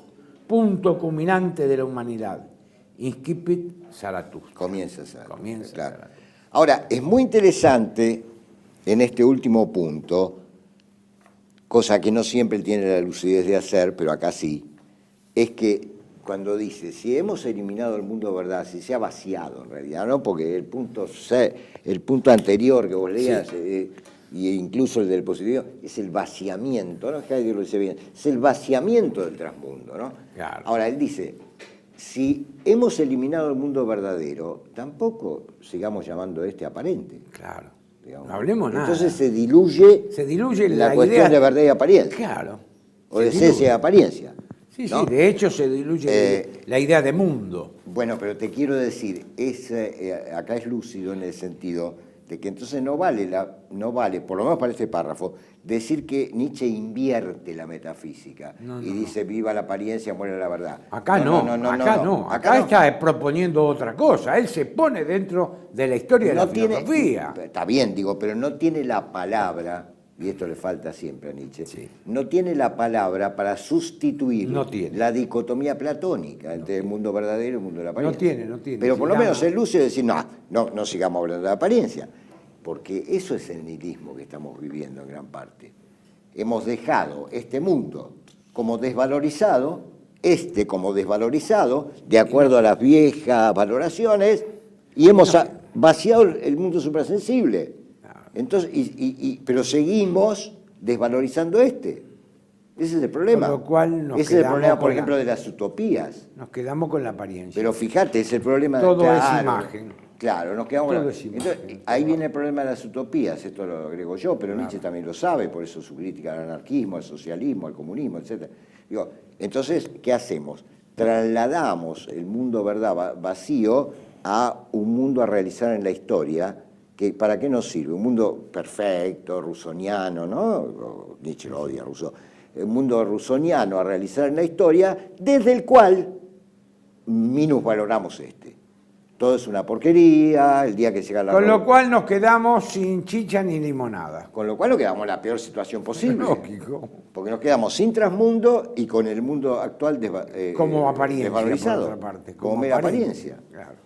punto culminante de la humanidad. Incipit Zaratustra. Comienza Zaratustra. Comienza Claro. Zaratustra. Ahora, es muy interesante en este último punto, cosa que no siempre él tiene la lucidez de hacer, pero acá sí, es que cuando dice, si hemos eliminado el mundo de verdad, si se ha vaciado en realidad, ¿no? Porque el punto anterior que vos leías, y incluso el del positivo, es el vaciamiento, ¿no? Que Dios lo dice bien, es el vaciamiento del transmundo, ¿no? Claro. Ahora, él dice, si hemos eliminado el mundo verdadero, tampoco sigamos llamando aparente. Claro. Digamos. No hablemos nada. Entonces se diluye la cuestión idea de verdad y apariencia. Claro. O de esencia y apariencia. Sí, ¿no? sí, de hecho se diluye la idea de mundo. Bueno, pero te quiero decir, acá es lúcido en el sentido de que entonces no vale, por lo menos para este párrafo, decir que Nietzsche invierte la metafísica y dice viva la apariencia, muere la verdad. Acá no. Acá está proponiendo otra cosa. Él se pone dentro de la historia de la filosofía. Está bien, digo, pero no tiene la palabra, y esto le falta siempre a Nietzsche, no tiene la palabra para sustituir la dicotomía platónica entre el mundo verdadero y el mundo de la apariencia. No tiene. Pero por lo menos es lúcido decir, no sigamos hablando de la apariencia, porque eso es el nihilismo que estamos viviendo en gran parte. Hemos dejado este mundo como desvalorizado, de acuerdo a las viejas valoraciones, y hemos vaciado el mundo suprasensible. Entonces, pero seguimos desvalorizando Ese es el problema. Con lo cual ese es el problema, por ejemplo, de las utopías. Nos quedamos con la apariencia. Pero fíjate, es el problema. Todo es imagen. Claro, nos quedamos Todo es imagen. Entonces, ahí viene el problema de las utopías, esto lo agrego yo, pero Nietzsche también lo sabe, por eso su crítica al anarquismo, al socialismo, al comunismo, etc. Entonces, ¿qué hacemos? Trasladamos el mundo verdad vacío a un mundo a realizar en la historia. ¿Para qué nos sirve? Un mundo perfecto, rusoniano, ¿no? Nietzsche lo odia, Rousseau. Un mundo rusoniano a realizar en la historia, desde el cual minusvaloramos Todo es una porquería, el día que llega la... Con lo cual nos quedamos sin chicha ni limonada. Con lo cual nos quedamos en la peor situación posible. Lógico. Porque nos quedamos sin transmundo y con el mundo actual como apariencia, desvalorizado. por otra parte. Como mera apariencia. Claro.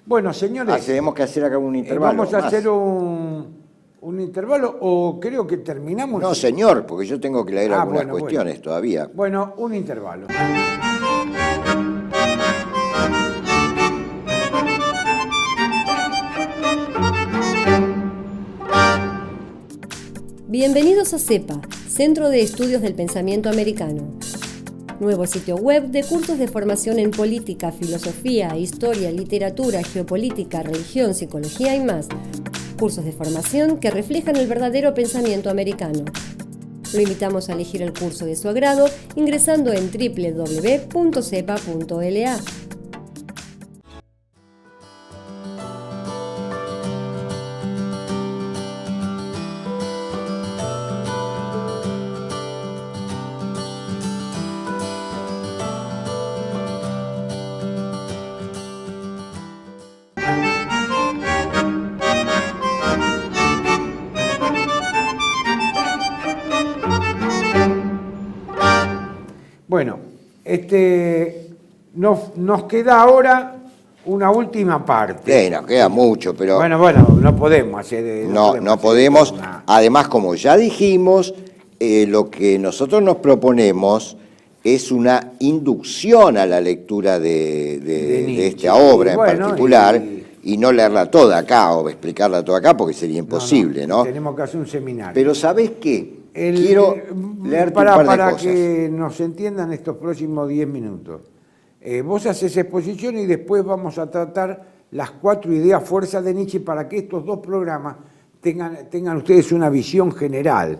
Bueno, señores... tenemos que hacer acá un intervalo. Vamos a hacer un intervalo o creo que terminamos... No, señor, porque yo tengo que leer algunas cuestiones todavía. Bueno, un intervalo. Bienvenidos a CEPA, Centro de Estudios del Pensamiento Americano. Nuevo sitio web de cursos de formación en política, filosofía, historia, literatura, geopolítica, religión, psicología y más. Cursos de formación que reflejan el verdadero pensamiento americano. Lo invitamos a elegir el curso de su agrado ingresando en www.cepa.la. Nos queda ahora una última parte. Sí, nos queda mucho, pero Bueno, no podemos hacer... no podemos. una- Además, como ya dijimos, lo que nosotros nos proponemos es una inducción a la lectura de Nietzsche. esta obra Y en bueno, particular, y no leerla toda acá o explicarla toda acá, porque sería imposible, ¿no? Tenemos que hacer un seminario. Pero ¿sabés qué? Quiero leerte para, un par de para cosas. que nos entiendan estos próximos 10 minutos. Vos haces exposición y después vamos a tratar las 4 ideas fuerza de Nietzsche para que estos 2 programas tengan ustedes una visión general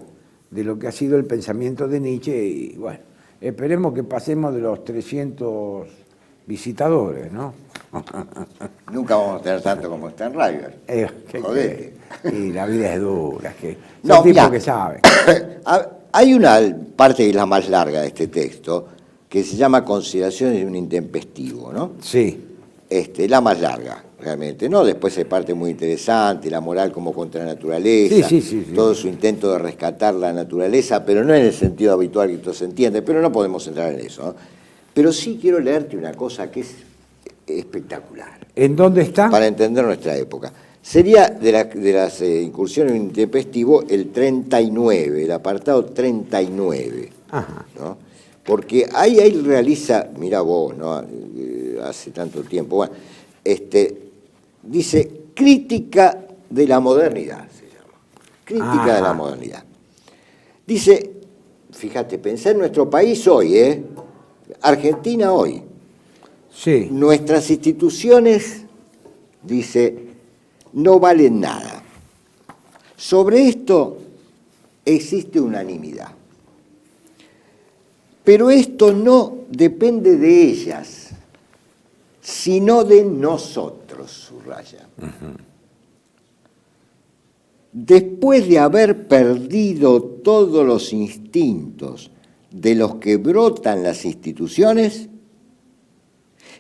de lo que ha sido el pensamiento de Nietzsche y bueno, esperemos que pasemos de los 300 visitadores, ¿no? Nunca vamos a tener tanto como está en River. Jodete. Y la vida es dura, es que No, son tipos mirá, que saben. hay una parte que es la más larga de este texto, que se llama Consideraciones de un intempestivo, ¿no? Sí. La más larga, realmente, ¿no? Después hay parte muy interesante, la moral como contra la naturaleza, Sí. todo su intento de rescatar la naturaleza, pero no en el sentido habitual que todo se entiende, pero no podemos entrar en eso, ¿no? Pero sí quiero leerte una cosa que es espectacular, ¿En dónde está? para entender nuestra época. Sería de las incursiones en un intempestivo el 39, el apartado 39, Ajá. ¿no? Porque ahí realiza, mira vos, ¿no? Hace tanto tiempo, bueno, dice crítica de la modernidad, se llama. Crítica de la modernidad. Dice, fíjate, pensá en nuestro país hoy, Argentina hoy. Sí. Nuestras instituciones, dice, no valen nada. Sobre esto existe unanimidad. Pero esto no depende de ellas, sino de nosotros, subraya. Después de haber perdido todos los instintos de los que brotan las instituciones,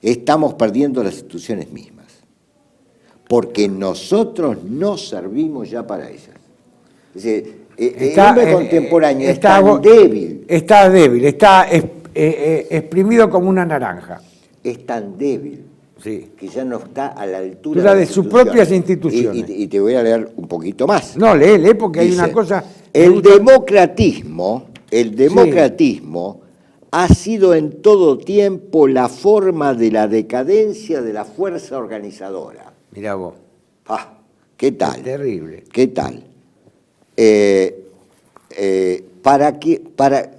estamos perdiendo las instituciones mismas, porque nosotros no servimos ya para ellas. Es decir, el hombre contemporáneo está débil. Está débil, está exprimido como una naranja. Es tan débil Sí. que ya no está a la altura De sus propias instituciones. Y te voy a leer un poquito más. No, lee, porque hay Dice, una cosa... El democratismo ha sido en todo tiempo la forma de la decadencia de la fuerza organizadora. Mirá vos. ¿Qué tal? Es terrible. ¿Qué tal?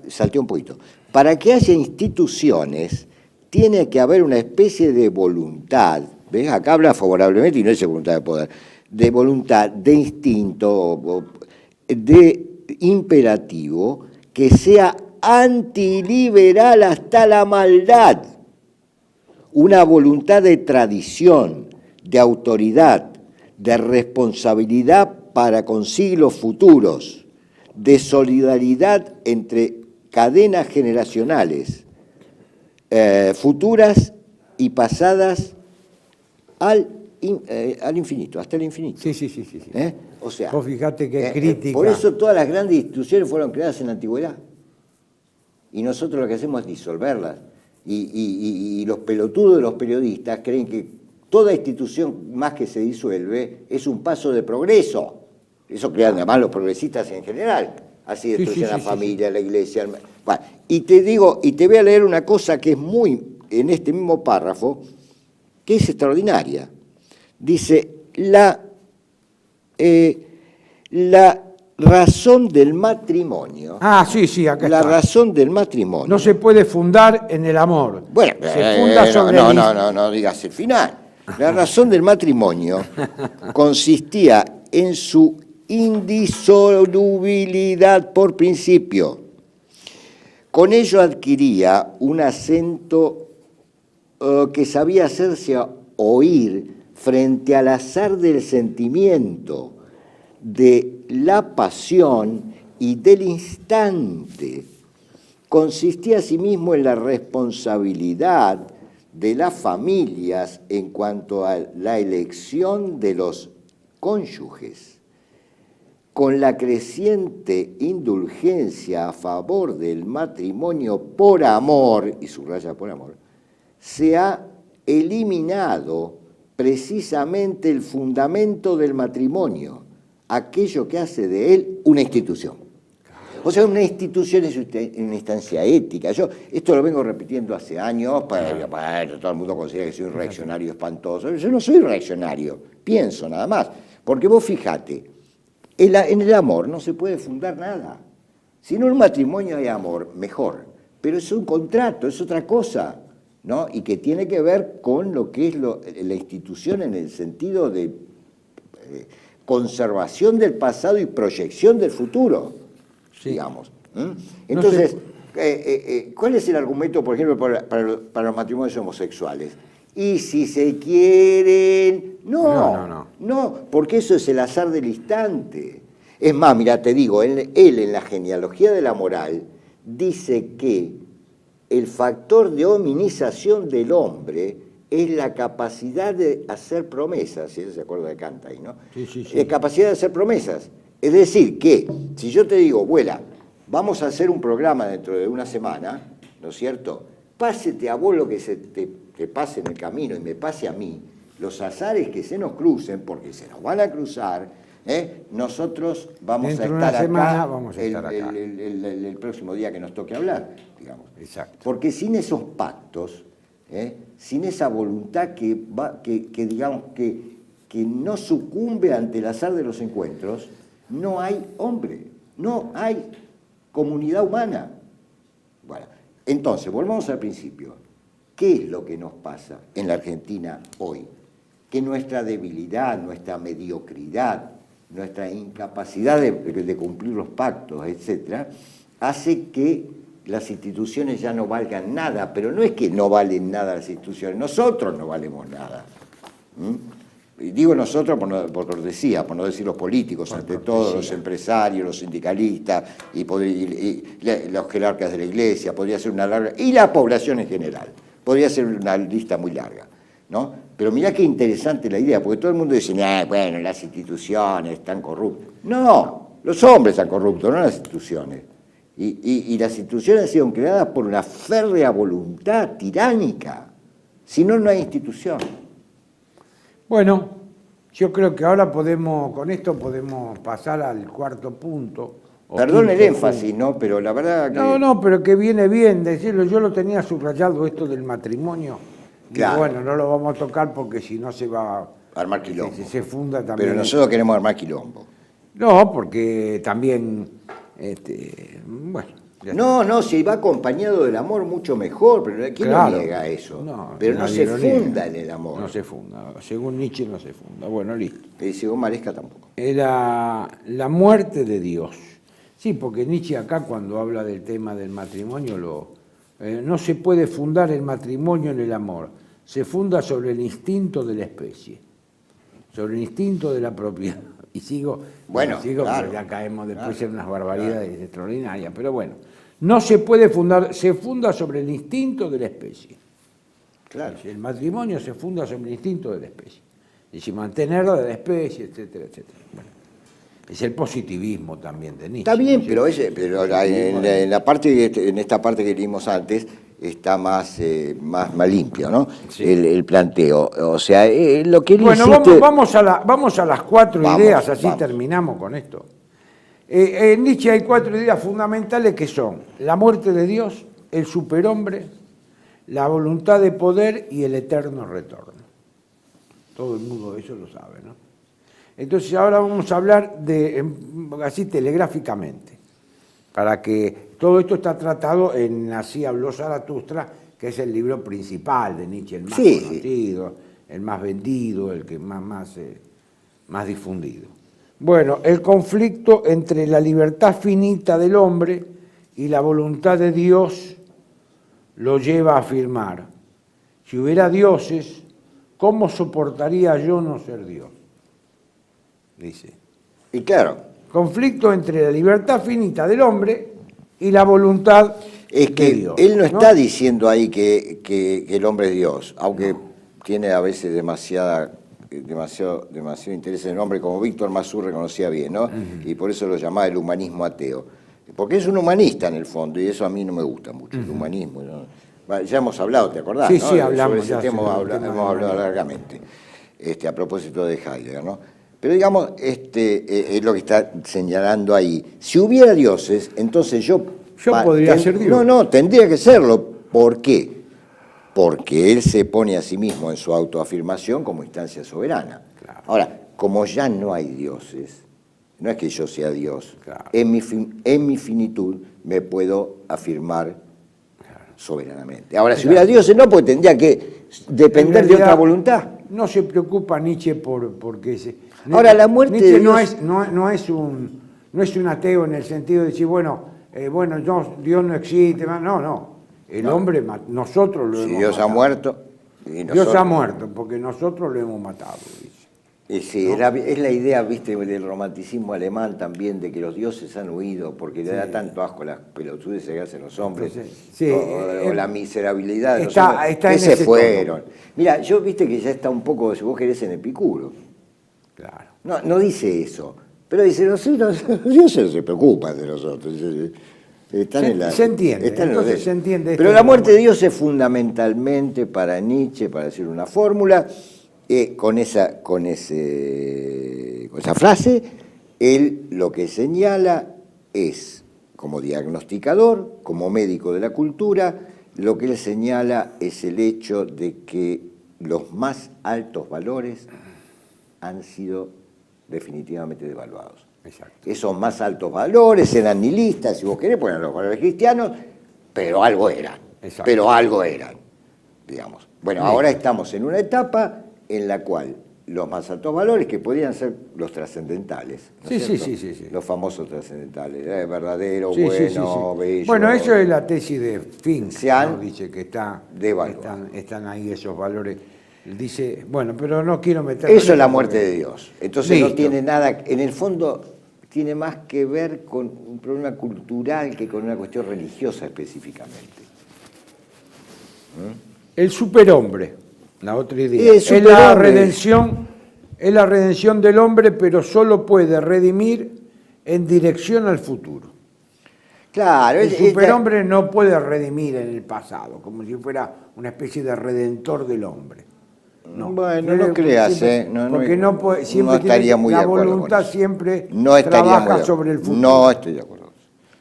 Salté un poquito. Para que haya instituciones, tiene que haber una especie de voluntad, ¿ves? Acá habla favorablemente y no es voluntad de poder, de voluntad, de instinto, de imperativo, que sea antiliberal hasta la maldad. Una voluntad de tradición, de autoridad, de responsabilidad para con siglos futuros, de solidaridad entre cadenas generacionales, futuras y pasadas al infinito, hasta el infinito. Sí. O sea, vos fijate que crítica. por eso todas las grandes instituciones fueron creadas en la antigüedad. Y nosotros lo que hacemos es disolverlas. Y los pelotudos de los periodistas creen que toda institución más que se disuelve es un paso de progreso. Eso crean además los progresistas en general. Así destruyen la familia, la iglesia. Bueno, y te voy a leer una cosa que es muy, en este mismo párrafo, que es extraordinaria. Dice, la razón del matrimonio. Sí, acá La está. razón del matrimonio. No se puede fundar en el amor. Bueno, se funda sobre no digas el final. La razón del matrimonio consistía en su indisolubilidad por principio. Con ello adquiría un acento que sabía hacerse oír frente al azar del sentimiento, de la pasión y del instante. Consistía asimismo en la responsabilidad de las familias en cuanto a la elección de los cónyuges. con la creciente indulgencia a favor del matrimonio por amor, y subraya por amor, se ha eliminado precisamente el fundamento del matrimonio, aquello que hace de él una institución. O sea, una institución es una instancia ética. Yo esto lo vengo repitiendo hace años, para todo el mundo considera que soy un reaccionario espantoso. Yo no soy reaccionario, pienso nada más. Porque vos fíjate, en el amor no se puede fundar nada. Si no en un matrimonio hay amor, mejor. Pero es un contrato, es otra cosa, ¿no? Y que tiene que ver con lo que es la institución en el sentido de conservación del pasado y proyección del futuro. Sí. Digamos. Entonces, ¿cuál es el argumento, por ejemplo, para los matrimonios homosexuales? Y si se quieren, no, porque eso es el azar del instante. Es más, mira, te digo, él en la genealogía de la moral dice que el factor de hominización del hombre es la capacidad de hacer promesas, si se acuerda de Kant ahí, ¿no? Sí. La capacidad de hacer promesas. Es decir, que si yo te digo, abuela, vamos a hacer un programa dentro de una semana, ¿no es cierto? Pásete a vos lo que se te pase en el camino y me pase a mí, los azares que se nos crucen, porque se nos van a cruzar, nosotros vamos a estar acá el próximo día que nos toque hablar, digamos. Exacto. Porque sin esos pactos, sin esa voluntad que digamos que no sucumbe ante el azar de los encuentros, no hay hombre, no hay comunidad humana. Bueno, entonces, volvamos al principio. ¿Qué es lo que nos pasa en la Argentina hoy? Que nuestra debilidad, nuestra mediocridad, nuestra incapacidad de cumplir los pactos, etcétera, hace que las instituciones ya no valgan nada, pero no es que no valen nada las instituciones, nosotros no valemos nada. Y digo nosotros por cortesía, por no decir los políticos, ante todo los empresarios, los sindicalistas y los jerarcas de la iglesia, podría ser una larga, y la población en general, podría ser una lista muy larga, ¿no? Pero mirá qué interesante la idea, porque todo el mundo dice, bueno, las instituciones están corruptas. No, los hombres están corruptos, no las instituciones. Y las instituciones han sido creadas por una férrea voluntad tiránica. Si no, no hay institución. Bueno, yo creo que ahora con esto podemos pasar al cuarto punto. Perdón el énfasis, ¿no? Pero la verdad que... No, pero que viene bien decirlo. Yo lo tenía subrayado esto del matrimonio. Claro. Y bueno, no lo vamos a tocar porque si no se va a armar quilombo. Se funda también. Pero nosotros queremos armar quilombo. No, porque también, bueno. No, si va acompañado del amor mucho mejor, pero ¿quién no niega eso? No, pero no se funda en el amor. No se funda, según Nietzsche no se funda. Bueno, listo. Y según Maresca tampoco. Era la muerte de Dios. Sí, porque Nietzsche acá cuando habla del tema del matrimonio, no se puede fundar el matrimonio en el amor, se funda sobre el instinto de la especie, sobre el instinto de la propiedad. Y sigo, claro. Pero ya caemos después en unas barbaridades extraordinarias, pero bueno. No se puede fundar, se funda sobre el instinto de la especie. Claro. El matrimonio se funda sobre el instinto de la especie. Y si mantenerlo de la especie, etcétera, etcétera. Bueno, es el positivismo también de Nietzsche. Está bien, pero en esta parte que leímos antes está más limpio, ¿no? Sí. El planteo. O sea, lo que él insiste... vamos a las cuatro ideas, así terminamos con esto. En Nietzsche hay cuatro ideas fundamentales que son la muerte de Dios, el superhombre, la voluntad de poder y el eterno retorno. Todo el mundo eso lo sabe, ¿no? Entonces ahora vamos a hablar así telegráficamente, para que todo esto está tratado en Así habló Zaratustra, que es el libro principal de Nietzsche, el más conocido, el más vendido, el que más difundido. Bueno, el conflicto entre la libertad finita del hombre y la voluntad de Dios lo lleva a afirmar: si hubiera dioses, ¿cómo soportaría yo no ser Dios? Dice. Y claro. Conflicto entre la libertad finita del hombre y la voluntad de Dios. Él no está diciendo ahí que el hombre es Dios, aunque tiene a veces demasiada demasiado interés en el hombre, como Víctor Masur reconocía bien, ¿no? Y por eso lo llamaba el humanismo ateo. Porque es un humanista en el fondo, y eso a mí no me gusta mucho, el humanismo, ¿no? Ya hemos hablado, ¿te acordás? Sí, ¿no? sí, hablamos. Sobre ese tema hemos hablado largamente, a propósito de Heidegger, ¿no? Pero digamos, es lo que está señalando ahí. Si hubiera dioses, entonces yo podría ser Dios. No, tendría que serlo. ¿Por qué? Porque él se pone a sí mismo en su autoafirmación como instancia soberana. Claro. Ahora, como ya no hay dioses, no es que yo sea Dios, claro, en mi finitud me puedo afirmar soberanamente. Ahora, si hubiera dioses, no, porque tendría que depender de otra voluntad. No se preocupa Nietzsche porque Ahora, la muerte Nietzsche de Dios no es un ateo en el sentido de decir, Dios no existe, no. El hombre, nosotros lo hemos matado. Si Dios ha muerto. Dios ha muerto, porque nosotros lo hemos matado, dice. Sí, ¿no? Es la idea, viste, del romanticismo alemán también, de que los dioses han huido porque le da tanto asco las pelotudeces que hacen los hombres, o la miserabilidad de los hombres, que se fueron. Mira, yo viste que ya está un poco, si vos querés, en Epicuro. Claro. No dice eso, pero dice, los dioses no se preocupan de nosotros. Se entiende, entonces se entiende. Pero la muerte de Dios es fundamentalmente para Nietzsche, para decir una fórmula, con esa frase, él lo que señala es, como diagnosticador, como médico de la cultura, lo que él señala es el hecho de que los más altos valores han sido definitivamente devaluados. Exacto. Esos más altos valores eran nihilistas, si vos querés, poner los valores cristianos, pero algo eran. Exacto. Pero algo eran, digamos. Bueno, ahora estamos en una etapa en la cual los más altos valores, que podrían ser los trascendentales, ¿no es cierto? Sí. Los famosos trascendentales, verdadero, Sí, bueno, bello. Bueno, eso es la tesis de Fink, Se han ¿no? Dice que devaluado. están ahí esos valores. Dice, pero no quiero meter... Eso es la muerte de Dios. Entonces Listo. no tiene nada, en el fondo tiene más que ver con un problema cultural que con una cuestión religiosa específicamente. El superhombre, la otra idea. El Es la redención del hombre, pero solo puede redimir en dirección al futuro. Claro, El superhombre no puede redimir en el pasado, como si fuera una especie de redentor del hombre. No, bueno, no creas, porque siempre estaría muy de la acuerdo voluntad con eso. siempre No estaría trabaja sobre el futuro. No estoy de acuerdo.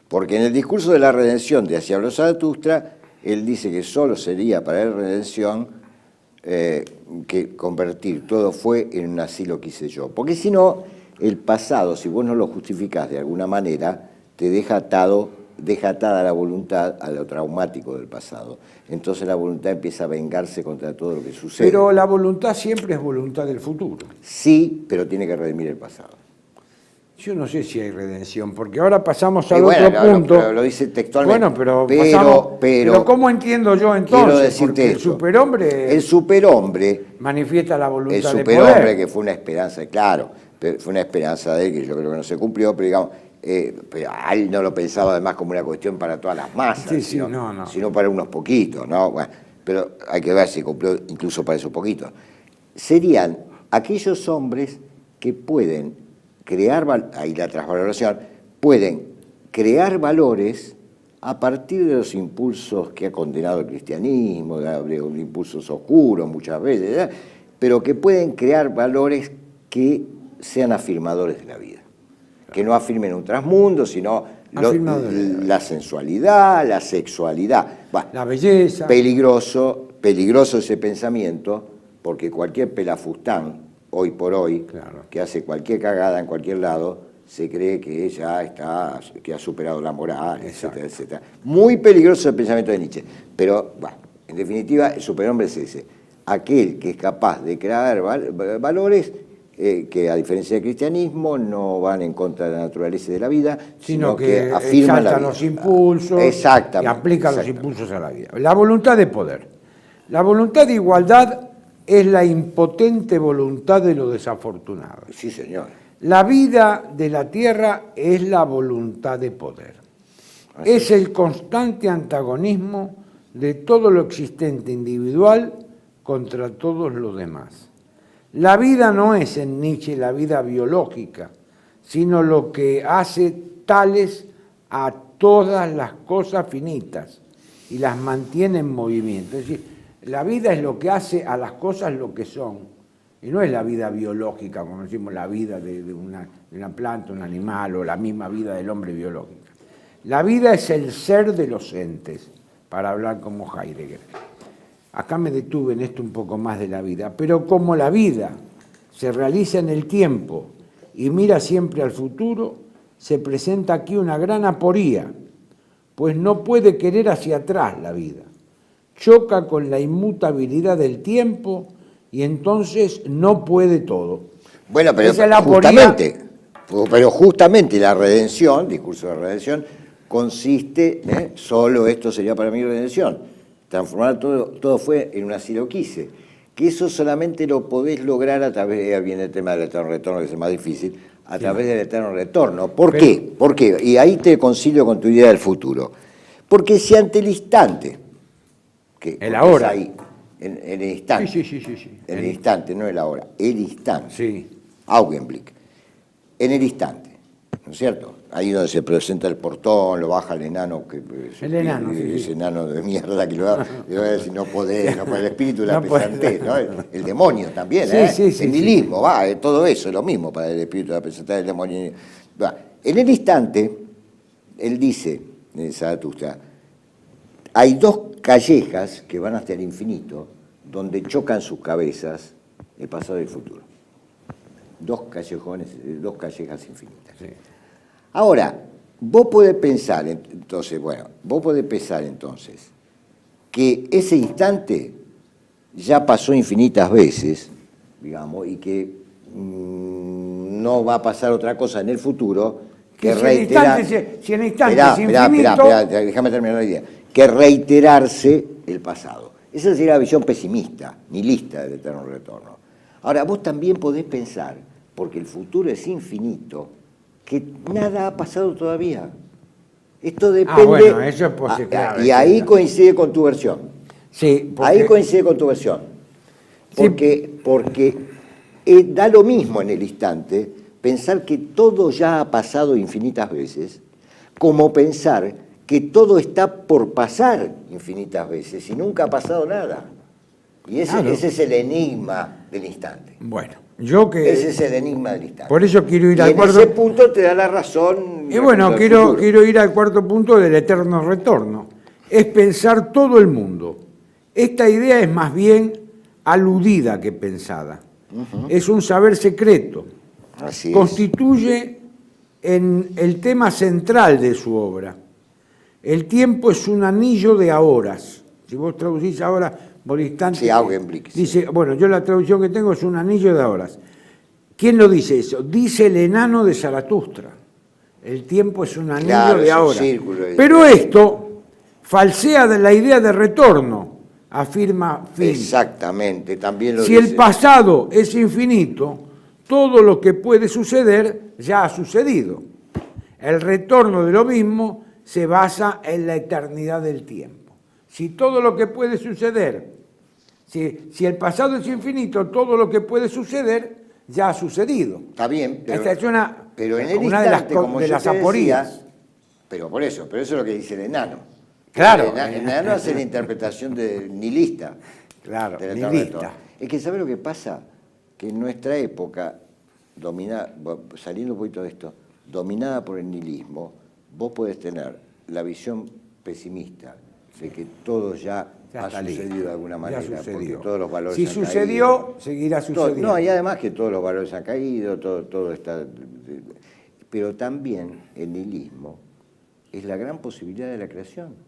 Porque en el discurso de la redención de Hacia los Zaratustra, él dice que solo sería para él redención que convertir todo fue en un así lo quise yo. Porque si no, el pasado, si vos no lo justificás de alguna manera, te deja atada la voluntad a lo traumático del pasado. Entonces la voluntad empieza a vengarse contra todo lo que sucede. Pero la voluntad siempre es voluntad del futuro. Sí, pero tiene que redimir el pasado. Yo no sé si hay redención, porque ahora pasamos al otro punto. Pero lo dice textualmente. Bueno, pero ¿cómo entiendo yo entonces? Porque el superhombre manifiesta la voluntad de poder. El superhombre, que fue una esperanza, claro, fue una esperanza de él que yo creo que no se cumplió, pero digamos, pero a él no lo pensaba además como una cuestión para todas las masas, sino para unos poquitos, ¿no? Bueno, pero hay que ver si cumplió incluso para esos poquitos. Serían aquellos hombres que pueden crear, ahí la transvaloración, pueden crear valores a partir de los impulsos que ha condenado el cristianismo, de impulsos oscuros muchas veces, ¿verdad? Pero que pueden crear valores que sean afirmadores de la vida. Que no afirmen un transmundo, sino la sensualidad, la sexualidad. Bueno, la belleza. Peligroso ese pensamiento, porque cualquier pelafustán, hoy por hoy, que hace cualquier cagada en cualquier lado, se cree que ya que ha superado la moral, etcétera, etcétera. Muy peligroso el pensamiento de Nietzsche. Pero, bueno, en definitiva, el superhombre es ese. Aquel que es capaz de crear valores que, a diferencia del cristianismo, no van en contra de la naturaleza de la vida, sino que afirman la vida. Los impulsos y aplican los impulsos a la vida. La voluntad de poder. La voluntad de igualdad es la impotente voluntad de los desafortunados. Sí, señor. La vida de la tierra es la voluntad de poder. Es el constante antagonismo de todo lo existente individual contra todos los demás. La vida no es en Nietzsche la vida biológica, sino lo que hace tales a todas las cosas finitas y las mantiene en movimiento. Es decir, la vida es lo que hace a las cosas lo que son, y no es la vida biológica, como decimos, la vida de una planta, un animal, o la misma vida del hombre biológica. La vida es el ser de los entes, para hablar como Heidegger. Acá me detuve en esto un poco más de la vida, pero como la vida se realiza en el tiempo y mira siempre al futuro, se presenta aquí una gran aporía, pues no puede querer hacia atrás la vida. Choca con la inmutabilidad del tiempo y entonces no puede todo. Bueno, pero Esa es la aporía. justamente la redención, discurso de redención, consiste, solo esto sería para mí redención, transformar todo fue en una siloquise, que eso solamente lo podés lograr a través, viene el tema del eterno retorno, que es el más difícil, a través del eterno retorno. ¿Por qué? ¿Por qué? Y ahí te concilio con tu idea del futuro. Porque si ante el instante, que el ahora, ahí, en el instante, sí. en el instante, no el ahora, el instante, Sí. Augenblick, en el instante, ¿no es cierto? Ahí donde se presenta el portón, lo baja el enano, El enano, ese enano de mierda que lo da, le va a decir no podés, el espíritu de la No podés. pesantez, ¿no? El demonio también, Sí. el nihilismo, todo eso es lo mismo para el espíritu de la pesantez, el demonio. Va. En el instante, él dice, en Zaratustra, hay dos callejas que van hasta el infinito, donde chocan sus cabezas el pasado y el futuro. Dos callejas infinitas. Sí. Ahora, vos podés pensar que ese instante ya pasó infinitas veces, digamos, y que no va a pasar otra cosa en el futuro que reiterar. Si el instante es infinito. Déjame terminar la idea. Que reiterarse el pasado. Esa sería la visión pesimista, nihilista del eterno retorno. Ahora, vos también podés pensar, porque el futuro es infinito, que nada ha pasado todavía. Esto depende. Bueno, eso es posible. Claro, y ahí coincide con tu versión. Sí, Ahí coincide con tu versión. Porque da lo mismo en el instante pensar que todo ya ha pasado infinitas veces, como pensar que todo está por pasar infinitas veces y nunca ha pasado nada. Y ese es el enigma del instante. Bueno, ese es el enigma del instante. Por eso quiero ir y al cuarto. En ese punto te da la razón. Y bueno, quiero ir al cuarto punto del eterno retorno. Es pensar todo el mundo. Esta idea es más bien aludida que pensada. Es un saber secreto. Así Constituye en el tema central de su obra. El tiempo es un anillo de ahoras. Si vos traducís ahora por instante. Sí, Augenblick. Dice, bueno, yo la traducción que tengo es un anillo de ahoras. ¿Quién lo dice eso? Dice el enano de Zaratustra. El tiempo es un anillo de ahoras. Pero esto falsea de la idea de retorno, afirma Phil. Exactamente, también lo Si dice. el pasado es infinito, todo lo que puede suceder ya ha sucedido. El retorno de lo mismo se basa en la eternidad del tiempo. Si todo lo que puede suceder, si el pasado es infinito, todo lo que puede suceder ya ha sucedido. Está bien, Esta es una en el de las aporías. Pero eso es lo que dice el enano. Claro. El enano hace la interpretación nihilista. Claro, del nihilista. Es que, ¿sabes lo que pasa? Que en nuestra época, saliendo un poquito de esto, dominada por el nihilismo, vos podés tener la visión pesimista de que todo ya ha sucedido de alguna manera, porque todos los valores si han sucedió, caído. seguirá sucediendo. No, y además que todos los valores han caído, todo está. Pero también el nihilismo es la gran posibilidad de la creación.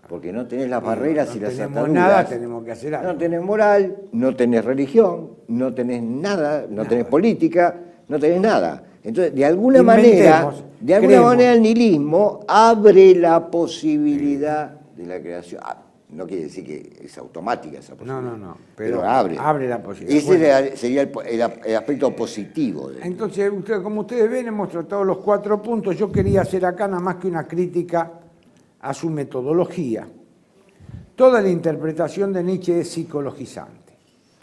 Porque no tenés las barreras y las ataduras. No tenemos nada, tenemos que hacer algo. No tenés moral, no tenés religión, no tenés nada, no tenés política, no tenés nada. Entonces, de alguna manera el nihilismo abre la posibilidad de la creación. No quiere decir que es automática esa posibilidad. No, pero abre la posibilidad. Ese sería el aspecto positivo. Entonces, como ustedes ven, hemos tratado los 4 puntos. Yo quería hacer acá nada más que una crítica a su metodología. Toda la interpretación de Nietzsche es psicologizante.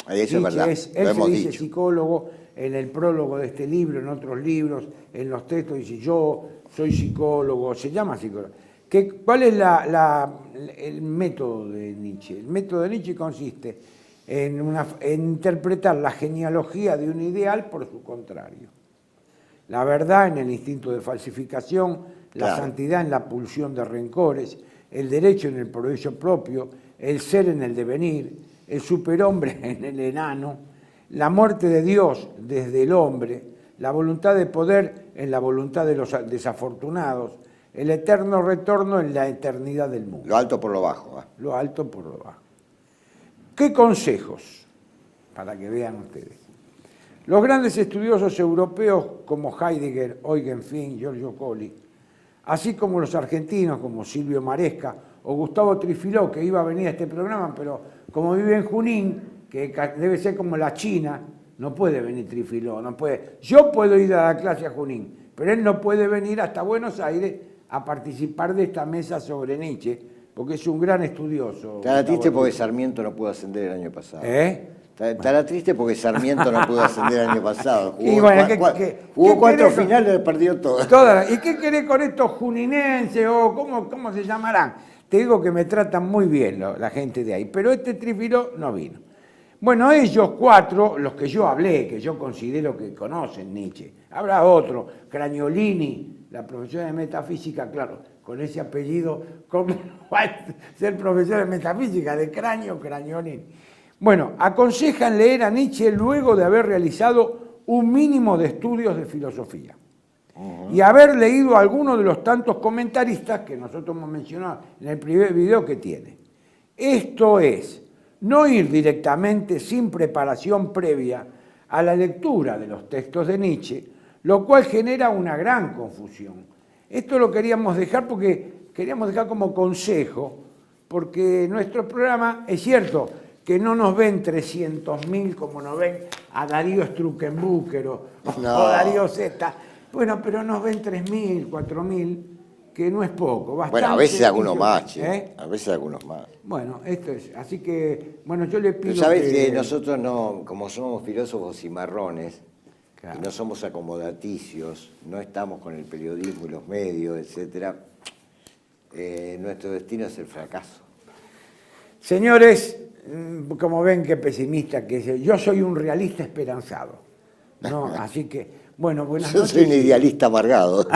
Eso es verdad, Él lo hemos se dice dicho. psicólogo en el prólogo de este libro, en otros libros, en los textos dice yo soy psicólogo, se llama psicólogo. ¿Cuál es el método de Nietzsche? El método de Nietzsche consiste en interpretar la genealogía de un ideal por su contrario. La verdad en el instinto de falsificación, la Claro. santidad en la pulsión de rencores, el derecho en el progreso propio, el ser en el devenir, el superhombre en el enano, la muerte de Dios desde el hombre, la voluntad de poder en la voluntad de los desafortunados, el eterno retorno en la eternidad del mundo. Lo alto por lo bajo. Lo alto por lo bajo. ¿Qué consejos? Para que vean ustedes. Los grandes estudiosos europeos como Heidegger, Eugen Fink, Giorgio Colli, así como los argentinos como Silvio Maresca o Gustavo Trifiló, que iba a venir a este programa, pero como vive en Junín, que debe ser como la China, no puede venir Trifiló, no puede. Yo puedo ir a la clase a Junín, pero él no puede venir hasta Buenos Aires a participar de esta mesa sobre Nietzsche, porque es un gran estudioso. Estará triste porque Sarmiento no pudo ascender el año pasado. Estará triste porque Sarmiento no pudo ascender el año pasado. Jugó, Y bueno, jugó ¿qué 4 querés? finales y perdió todas. ¿Y qué querés con estos juninenses o cómo se llamarán? Te digo que me tratan muy bien la gente de ahí, pero este Trifiló no vino. Bueno, ellos 4, los que yo hablé, que yo considero que conocen Nietzsche, habrá otro, Craniolini, la profesora de metafísica, claro, con ese apellido, ¿cómo va a ser profesor de metafísica? De Craniolini. Bueno, aconsejan leer a Nietzsche luego de haber realizado un mínimo de estudios de filosofía y haber leído algunos de los tantos comentaristas que nosotros hemos mencionado en el primer video que tiene. Esto es, no ir directamente sin preparación previa a la lectura de los textos de Nietzsche, lo cual genera una gran confusión. Esto lo queríamos dejar porque queríamos dejar como consejo, porque nuestro programa, es cierto, que no nos ven 300.000 como nos ven a Darío Struckenbucker o Darío Zeta. Bueno, pero nos ven 3.000, 4.000, que no es poco. Bueno, a veces algunos difícil, más, che. A veces algunos más. Bueno, esto es. Así que, bueno, yo le pido. Pero sabes que nosotros no, como somos filósofos cimarrones, Claro. y no somos acomodaticios, no estamos con el periodismo y los medios, etcétera, nuestro destino es el fracaso. Señores, como ven qué pesimista que es, yo soy un realista esperanzado, ¿no? Así que, bueno, buenas Yo noches. soy un idealista amargado.